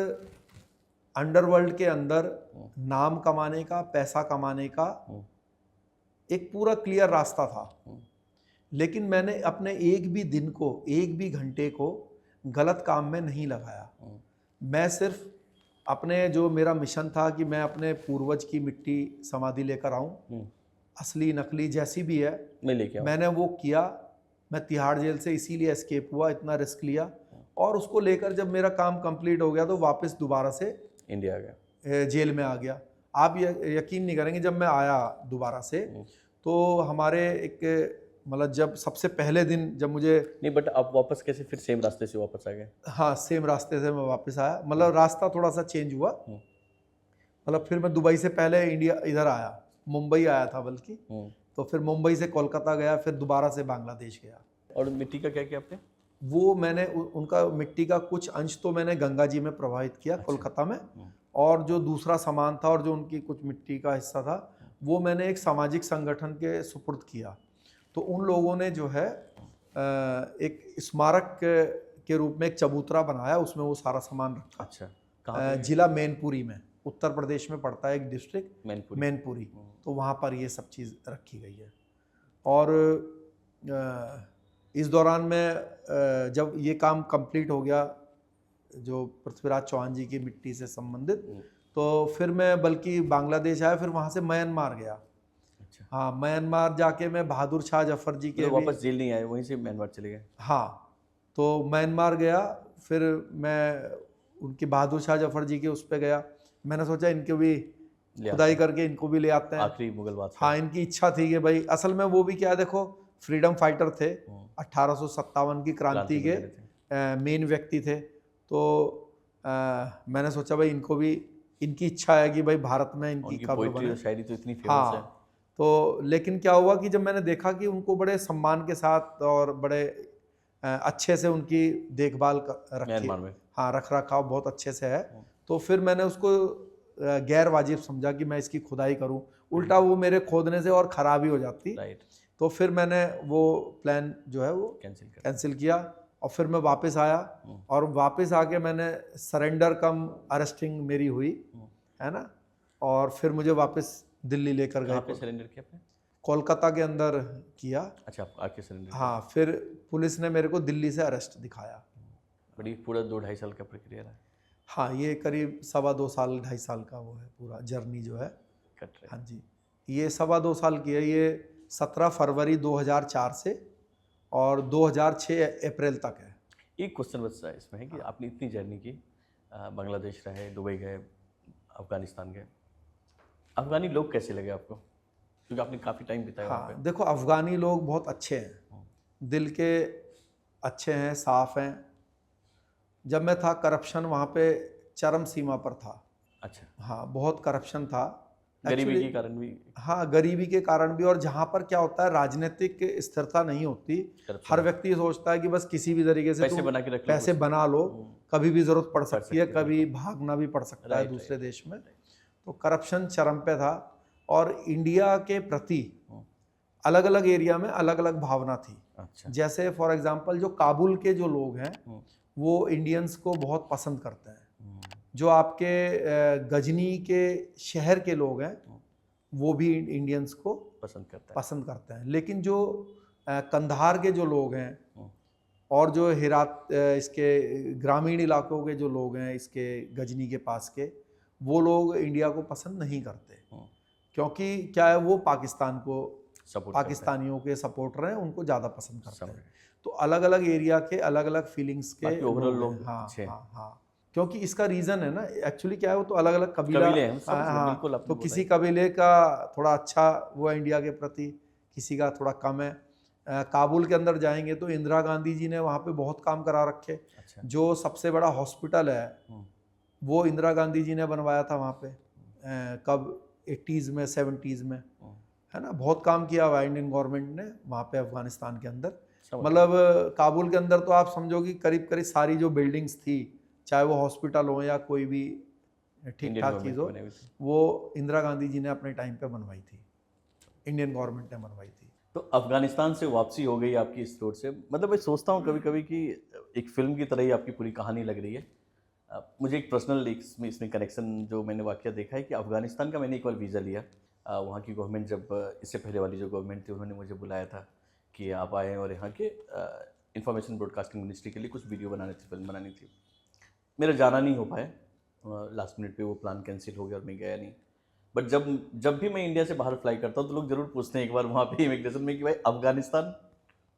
अंडरवर्ल्ड के अंदर नाम कमाने का, पैसा कमाने का एक पूरा क्लियर रास्ता था। लेकिन मैंने अपने एक भी दिन को, एक भी घंटे को गलत काम में नहीं लगाया। मैं सिर्फ अपने, जो मेरा मिशन था कि मैं अपने पूर्वज की मिट्टी समाधि लेकर आऊं, असली नकली जैसी भी है, मैंने वो किया। मैं तिहाड़ जेल से इसीलिए एस्केप हुआ, इतना रिस्क लिया। और उसको लेकर जब मेरा काम कंप्लीट हो गया तो वापस दोबारा से इंडिया आ गया, जेल में आ गया। आप यकीन नहीं करेंगे, जब मैं आया दोबारा से तो हमारे एक, मतलब जब सबसे पहले दिन जब मुझे, नहीं, बट आप वापस कैसे फिर सेम रास्ते से वापस आ गए? हाँ, सेम रास्ते से मैं वापस आया, मतलब रास्ता थोड़ा सा चेंज हुआ। मतलब फिर मैं दुबई से पहले इंडिया इधर आया, मुंबई आया था बल्कि, तो फिर मुंबई से कोलकाता गया, फिर दोबारा से बांग्लादेश गया। और मिट्टी का क्या किया आपने? वो मैंने उनका मिट्टी का कुछ अंश तो मैंने गंगा जी में प्रवाहित किया कोलकाता में, और जो दूसरा सामान था और जो उनकी कुछ मिट्टी का हिस्सा था वो मैंने एक सामाजिक संगठन के सुपुर्द किया। तो उन लोगों ने जो है एक स्मारक के रूप में एक चबूतरा बनाया, उसमें वो सारा सामान रखा। अच्छा, कहाँ पे? जिला मैनपुरी में, उत्तर प्रदेश में पड़ता है एक डिस्ट्रिक्ट मैनपुरी। तो वहाँ पर ये सब चीज़ रखी गई है। और इस दौरान में जब ये काम कंप्लीट हो गया जो पृथ्वीराज चौहान जी की मिट्टी से संबंधित, तो फिर मैं बल्कि बांग्लादेश आया, फिर वहाँ से म्यांमार गया। अच्छा, हाँ, म्यांमार जाके मैं बहादुर शाह जफर जी के तो वापस जेल नहीं आए, वहीं से म्यांमार चले गए? हाँ, तो म्यांमार गया, फिर मैं उनकी बहादुर शाह जफर जी के उस पर गया। मैंने सोचा इनको भी खुदाई करके इनको भी ले आते हैं। आखिरी मुगल बादशाह। हाँ, इनकी इच्छा थी कि भाई, असल में वो भी क्या, देखो फ्रीडम फाइटर थे, 1857 की क्रांति के मेन व्यक्ति थे। तो मैंने सोचा भाई इनको भी, इनकी इच्छा है कि भाई भारत में इनकी कब्र बने। शायरी तो इतनी फेमस हाँ है। तो लेकिन क्या हुआ कि जब मैंने देखा कि उनको बड़े सम्मान के साथ और बड़े अच्छे से उनकी देखभाल म्यांमार में, हाँ, रख रखाव बहुत अच्छे से है, तो फिर मैंने उसको गैर वाजिब समझा कि मैं इसकी खुदाई करूं। उल्टा वो मेरे खोदने से और ख़राब ही हो जाती। तो फिर मैंने वो प्लान जो है वो कैंसिल किया, और फिर मैं वापस आया, और वापस आके मैंने सरेंडर कम अरेस्टिंग मेरी हुई, है ना। और फिर मुझे वापस दिल्ली लेकर गए। पे सरेंडर किया आपने? कोलकाता के अंदर किया। अच्छा, आके सरेंडर? हाँ, फिर पुलिस ने मेरे को दिल्ली से अरेस्ट दिखाया। बड़ी पूरा 2-2.5 साल का प्रक्रिया रहा। हाँ, ये करीब 2.25 साल 2.5 साल का वो है पूरा जर्नी जो है। हाँ जी, ये 2.25 साल की है। ये 17 फरवरी 2004 से और 2006 अप्रैल तक है। एक क्वेश्चन बस इसमें है कि आपने इतनी जर्नी की, बांग्लादेश रहे, दुबई गए, अफगानिस्तान गए, अफगानी लोग कैसे लगे आपको, क्योंकि आपने काफ़ी टाइम बिताया वहाँ पे? देखो, अफगानी लोग बहुत अच्छे हैं, दिल के अच्छे हैं, साफ हैं। जब मैं था, करप्शन वहाँ पे चरम सीमा पर था। अच्छा। हाँ, बहुत करप्शन था, गरीबी के कारण भी? हाँ, गरीबी के कारण भी। और जहाँ पर क्या होता है, राजनीतिक स्थिरता नहीं होती। हर व्यक्ति सोचता है कि बस किसी भी तरीके से पैसे बना के रख लो, पैसे बना लो, कभी भी जरूरत पड़ सकती है, कभी भागना भी पड़ सकता है दूसरे देश में। तो करप्शन चरम पे था, और इंडिया के प्रति अलग अलग एरिया में अलग अलग भावना थी। अच्छा। जैसे फॉर एग्जांपल, जो काबुल के जो लोग हैं वो इंडियंस को बहुत पसंद करते हैं। जो आपके गजनी के शहर के लोग हैं वो भी इंडियंस को पसंद करते हैं। लेकिन जो कंधार के जो लोग हैं और जो हिरात इसके ग्रामीण इलाकों के जो लोग हैं, इसके गजनी के पास के, वो लोग इंडिया को पसंद नहीं करते, क्योंकि क्या है, वो पाकिस्तान को, पाकिस्तानियों के सपोर्टर हैं, उनको ज़्यादा पसंद करते हैं। तो अलग अलग एरिया के अलग अलग फीलिंग्स के ओवरऑल लोग। हाँ हाँ हाँ, क्योंकि इसका रीज़न है ना, एक्चुअली क्या है, वो तो अलग अलग कबीले हैं। हाँ, तो किसी कबीले का थोड़ा अच्छा वो है इंडिया के प्रति, किसी का थोड़ा कम है। काबुल के अंदर जाएंगे तो इंदिरा गांधी जी ने वहाँ पे बहुत काम करा रखे। अच्छा। जो सबसे बड़ा हॉस्पिटल है वो इंदिरा गांधी जी ने बनवाया था वहाँ पे, कब 80s में 70s में, है ना। बहुत काम किया हुआ इंडियन गवर्नमेंट ने वहाँ पे अफगानिस्तान के अंदर। मतलब काबुल के अंदर तो आप समझो कि करीब करीब सारी जो बिल्डिंग्स थी, चाहे वो हॉस्पिटल हो या कोई भी ठीक ठाक चीज़ हो, वो इंदिरा गांधी जी ने अपने टाइम पे बनवाई थी, इंडियन गवर्नमेंट ने बनवाई थी। तो अफगानिस्तान से वापसी हो गई आपकी इस रोड से, मतलब मैं सोचता हूँ कभी कभी कि एक फिल्म की तरह ही आपकी पूरी कहानी लग रही है। मुझे एक पर्सनल इसमें कनेक्शन जो मैंने वाकया देखा है कि अफगानिस्तान का मैंने एक बार वीज़ा लिया। वहाँ की गवर्नमेंट, जब इससे पहले वाली जो गवर्नमेंट थी, उन्होंने मुझे बुलाया था कि आप आएँ और यहाँ के इंफॉर्मेशन ब्रॉडकास्टिंग मिनिस्ट्री के लिए कुछ वीडियो बनाने थी, फिल्म बनानी थी। मेरा जाना नहीं हो पाया, लास्ट मिनट पे वो प्लान कैंसिल हो गया और मैं गया नहीं। बट जब भी मैं इंडिया से बाहर फ्लाई करता हूँ तो लोग ज़रूर पूछते हैं एक बार वहाँ पे इमिग्रेशन में कि भाई अफगानिस्तान।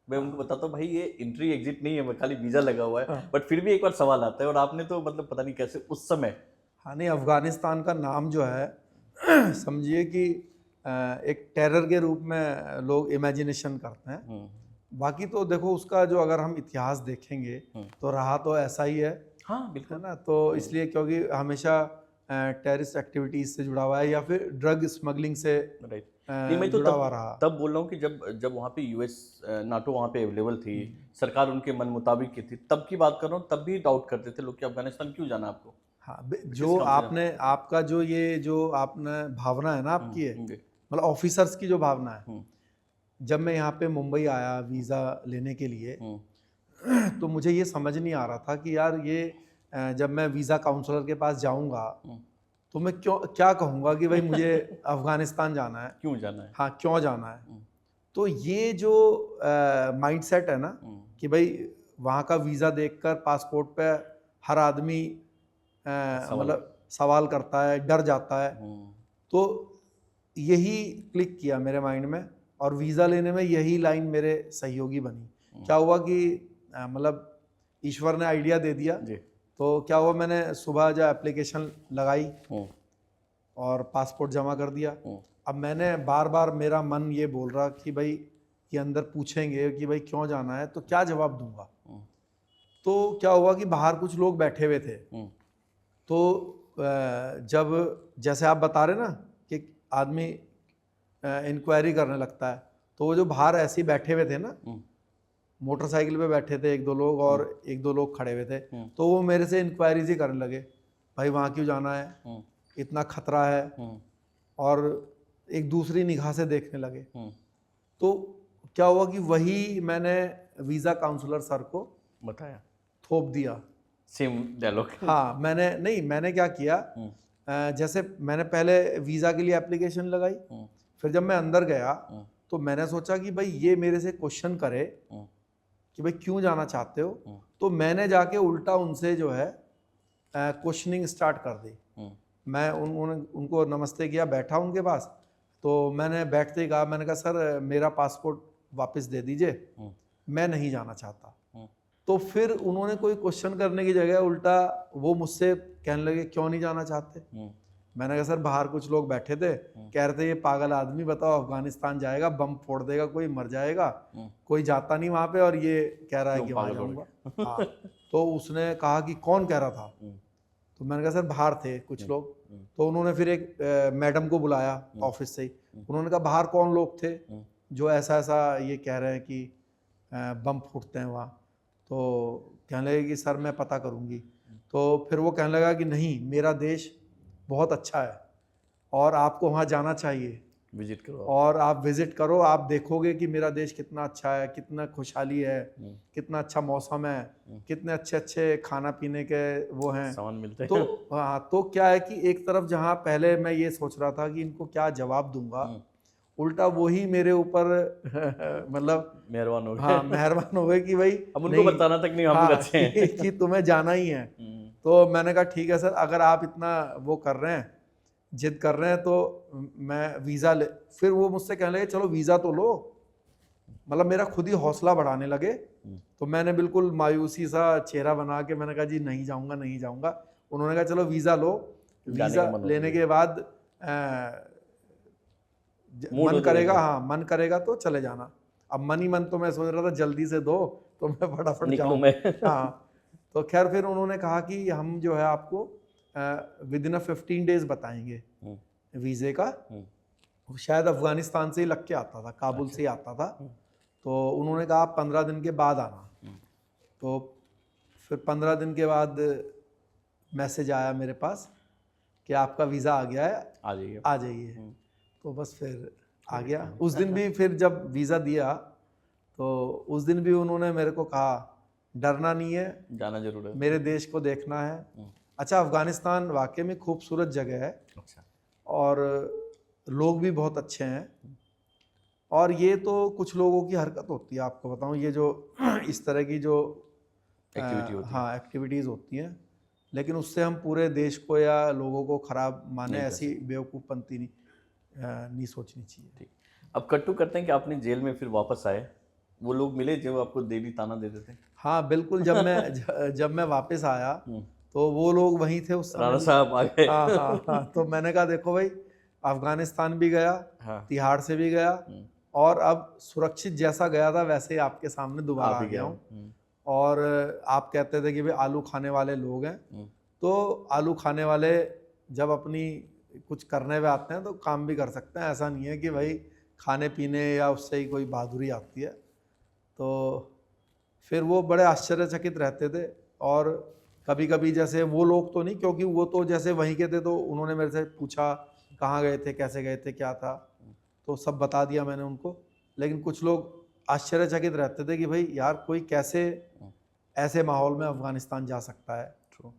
मैं उनको बताता हूँ भाई ये एंट्री एग्जिट नहीं है, खाली वीज़ा लगा हुआ है। बट फिर भी एक बार सवाल आता है, और आपने तो मतलब पता नहीं कैसे उस समय। हाँ, नहीं, अफगानिस्तान का नाम जो है समझिए कि एक टेरर के रूप में लोग इमेजिनेशन करते हैं। बाकी तो देखो, उसका जो अगर हम इतिहास देखेंगे तो रहा तो ऐसा ही है। हाँ बिल्कुल, है ना। तो इसलिए क्योंकि हमेशा टेररिस्ट एक्टिविटीज़ से जुड़ा हुआ है, या फिर ड्रग स्मगलिंग से नहीं, मैं तो जुड़ा हुआ रहा। तब बोल रहा हूँ कि जब जब वहाँ पे यूएस नाटो वहाँ पे अवेलेबल थी, सरकार उनके मन मुताबिक की थी, तब की बात कर रहा हूँ, तब भी डाउट करते थे लोग कि अफगानिस्तान क्यों जाना आपको, हाँ, किस जो काम से जाना। आपने आपका जो आपने भावना है ना आपकी है, जी। मतलब ऑफिसर्स की जो भावना है, हम्म, जब मैं यहाँ पे मुंबई आया वीज़ा लेने के लिए, हम्म, तो मुझे ये समझ नहीं आ रहा था कि यार ये जब मैं वीज़ा काउंसलर के पास जाऊँगा हम्म, तो मैं क्यों क्या कहूँगा कि भाई मुझे अफ़गानिस्तान जाना है। क्यों जाना है। हाँ, क्यों जाना है? हम्म, तो ये जो माइंडसेट है ना हम्म, कि भाई वहाँ का वीज़ा देखकर पासपोर्ट पे हर आदमी सवाल। मतलब सवाल करता है, डर जाता है। हम्म, तो यही क्लिक किया मेरे माइंड में, और वीज़ा लेने में यही लाइन मेरे सहयोगी बनी। क्या हुआ कि मतलब ईश्वर ने आइडिया दे दिया। जी। तो क्या हुआ, मैंने सुबह जो एप्लीकेशन लगाई हम्म, और पासपोर्ट जमा कर दिया। हम्म, अब मैंने बार बार, मेरा मन ये बोल रहा कि भाई ये अंदर पूछेंगे कि भाई क्यों जाना है, तो क्या जवाब दूंगा। हम्म, तो क्या हुआ कि बाहर कुछ लोग बैठे हुए थे। हम्म, तो जब जैसे आप बता रहे ना कि आदमी इंक्वायरी करने लगता है, तो वो जो बाहर ऐसे ही बैठे हुए थे ना, हम्म, मोटरसाइकिल पे बैठे थे एक दो लोग और एक दो लोग खड़े हुए थे, हम्म, तो वो मेरे से इंक्वायरीज ही करने लगे, भाई वहाँ क्यों जाना है, हम्म, इतना खतरा है, हम्म, और एक दूसरी निगाह से देखने लगे। हम्म, तो क्या हुआ कि वही मैंने वीज़ा काउंसलर सर को बताया थोप दिया। Same dialogue. हाँ, मैंने क्या किया, जैसे मैंने पहले वीज़ा के लिए एप्लीकेशन लगाई, फिर जब मैं अंदर गया तो मैंने सोचा कि भाई ये मेरे से क्वेश्चन करे कि भाई क्यों जाना चाहते हो। तो मैंने जाके उल्टा उनसे जो है क्वेश्चनिंग स्टार्ट कर दी। मैं उनको नमस्ते किया, बैठा उनके पास। तो मैंने बैठते ही कहा, मैंने कहा सर मेरा पासपोर्ट वापस दे दीजिए, मैं नहीं जाना चाहता। तो फिर उन्होंने कोई क्वेश्चन करने की जगह उल्टा वो मुझसे कहने लगे क्यों नहीं जाना चाहते। मैंने कहा सर बाहर कुछ लोग बैठे थे, कह रहे थे ये पागल आदमी, बताओ अफगानिस्तान जाएगा, बम फोड़ देगा, कोई मर जाएगा, कोई जाता नहीं वहां पे और ये कह रहा है कि वहां जाऊंगा। हाँ, तो उसने कहा कि कौन कह रहा था। तो मैंने कहा सर बाहर थे कुछ लोग। तो उन्होंने फिर एक मैडम को बुलाया ऑफिस से ही। उन्होंने कहा बाहर कौन लोग थे जो ऐसा ऐसा ये कह रहे हैं कि बम फूटते हैं वहाँ। तो कहने लगे कि सर मैं पता करूँगी। तो फिर वो कहने लगा कि नहीं, मेरा देश बहुत अच्छा है और आपको वहाँ जाना चाहिए, विजिट करो। और आप विजिट करो, आप देखोगे कि मेरा देश कितना अच्छा है, कितना खुशहाली है, कितना अच्छा मौसम है, कितने अच्छे अच्छे खाना पीने के वो हैं, सामान मिलते हैं। तो हाँ, तो क्या है कि एक तरफ जहाँ पहले मैं ये सोच रहा था कि इनको क्या जवाब दूंगा, उल्टा वही मेरे ऊपर मतलब मेहरबान हो गए। हाँ, मेहरबान हो गए कि भाई अब उनको नहीं, बताना तक नहीं हम हाँ, लोग अच्छे हैं। कि तुम्हें जाना ही है। तो मैंने कहा ठीक है सर, अगर आप इतना वो कर रहे हैं, जिद कर रहे हैं, तो मैं वीज़ा ले। फिर वो मुझसे कहने लगे चलो वीज़ा तो लो, मतलब मेरा खुद ही हौसला बढ़ाने लगे। तो मैंने बिल्कुल मायूसी सा चेहरा बना के मैंने कहा जी नहीं जाऊंगा, नहीं जाऊंगा। उन्होंने कहा चलो वीज़ा लो, जाने वीज़ा का मन हो लेने गया। के बाद मूड मन हो करेगा, जाएगा। हाँ मन करेगा तो चले जाना। अब मन ही मन तो मैं सोच रहा था जल्दी से दो तो मैं फटाफट निकलूं जाऊं। मैं। हाँ, तो खैर फिर उन्होंने कहा कि हम जो है आपको विद इन 15 डेज बताएंगे वीज़े का। शायद अफगानिस्तान से ही लग के आता था, काबुल से ही आता था। तो उन्होंने कहा आप 15 दिन के बाद आना। तो फिर 15 दिन के बाद मैसेज आया मेरे पास कि आपका वीज़ा आ गया है, आ जाइए। आ जाइए। तो बस फिर आ गया। उस दिन भी फिर जब वीज़ा दिया तो उस दिन भी उन्होंने मेरे को कहा डरना नहीं है, जाना जरूर है। मेरे देश को देखना है। अच्छा, अफगानिस्तान वाकई में खूबसूरत जगह है अच्छा। और लोग भी बहुत अच्छे हैं। और ये तो कुछ लोगों की हरकत होती है, आपको बताऊं, ये जो इस तरह की जो एक्टिविटी होती है। हाँ एक्टिविटीज़ होती हैं, लेकिन उससे हम पूरे देश को या लोगों को ख़राब माने, नहीं कर ऐसी बेवकूफ़पंती नहीं सोचनी चाहिए। ठीक। अब कट्टू करते हैं कि आपने जेल में फिर वापस आए, वो लोग मिले जो आपको डेली ताना देते थे। हाँ बिल्कुल, जब मैं वापस आया तो वो लोग वहीं थे उस समय राणा भी। साहब आ गए। हाँ हाँ हाँ, तो मैंने कहा देखो भाई, अफगानिस्तान भी गया, हाँ। तिहाड़ से भी गया, और अब सुरक्षित जैसा गया था वैसे ही आपके सामने दोबारा आप आ ही गया गया। हूँ। और आप कहते थे कि भाई आलू खाने वाले लोग हैं, तो आलू खाने वाले जब अपनी कुछ करने में आते हैं तो काम भी कर सकते हैं, ऐसा नहीं है कि भाई खाने पीने या उससे ही कोई बहादुरी आती है। तो फिर वो बड़े आश्चर्यचकित रहते थे। और कभी कभी जैसे वो लोग तो नहीं, क्योंकि वो तो जैसे वहीं के थे, तो उन्होंने मेरे से पूछा कहाँ गए थे, कैसे गए थे, क्या था, तो सब बता दिया मैंने उनको। लेकिन कुछ लोग आश्चर्यचकित रहते थे कि भाई यार कोई कैसे ऐसे माहौल में अफगानिस्तान जा सकता है। ट्रू।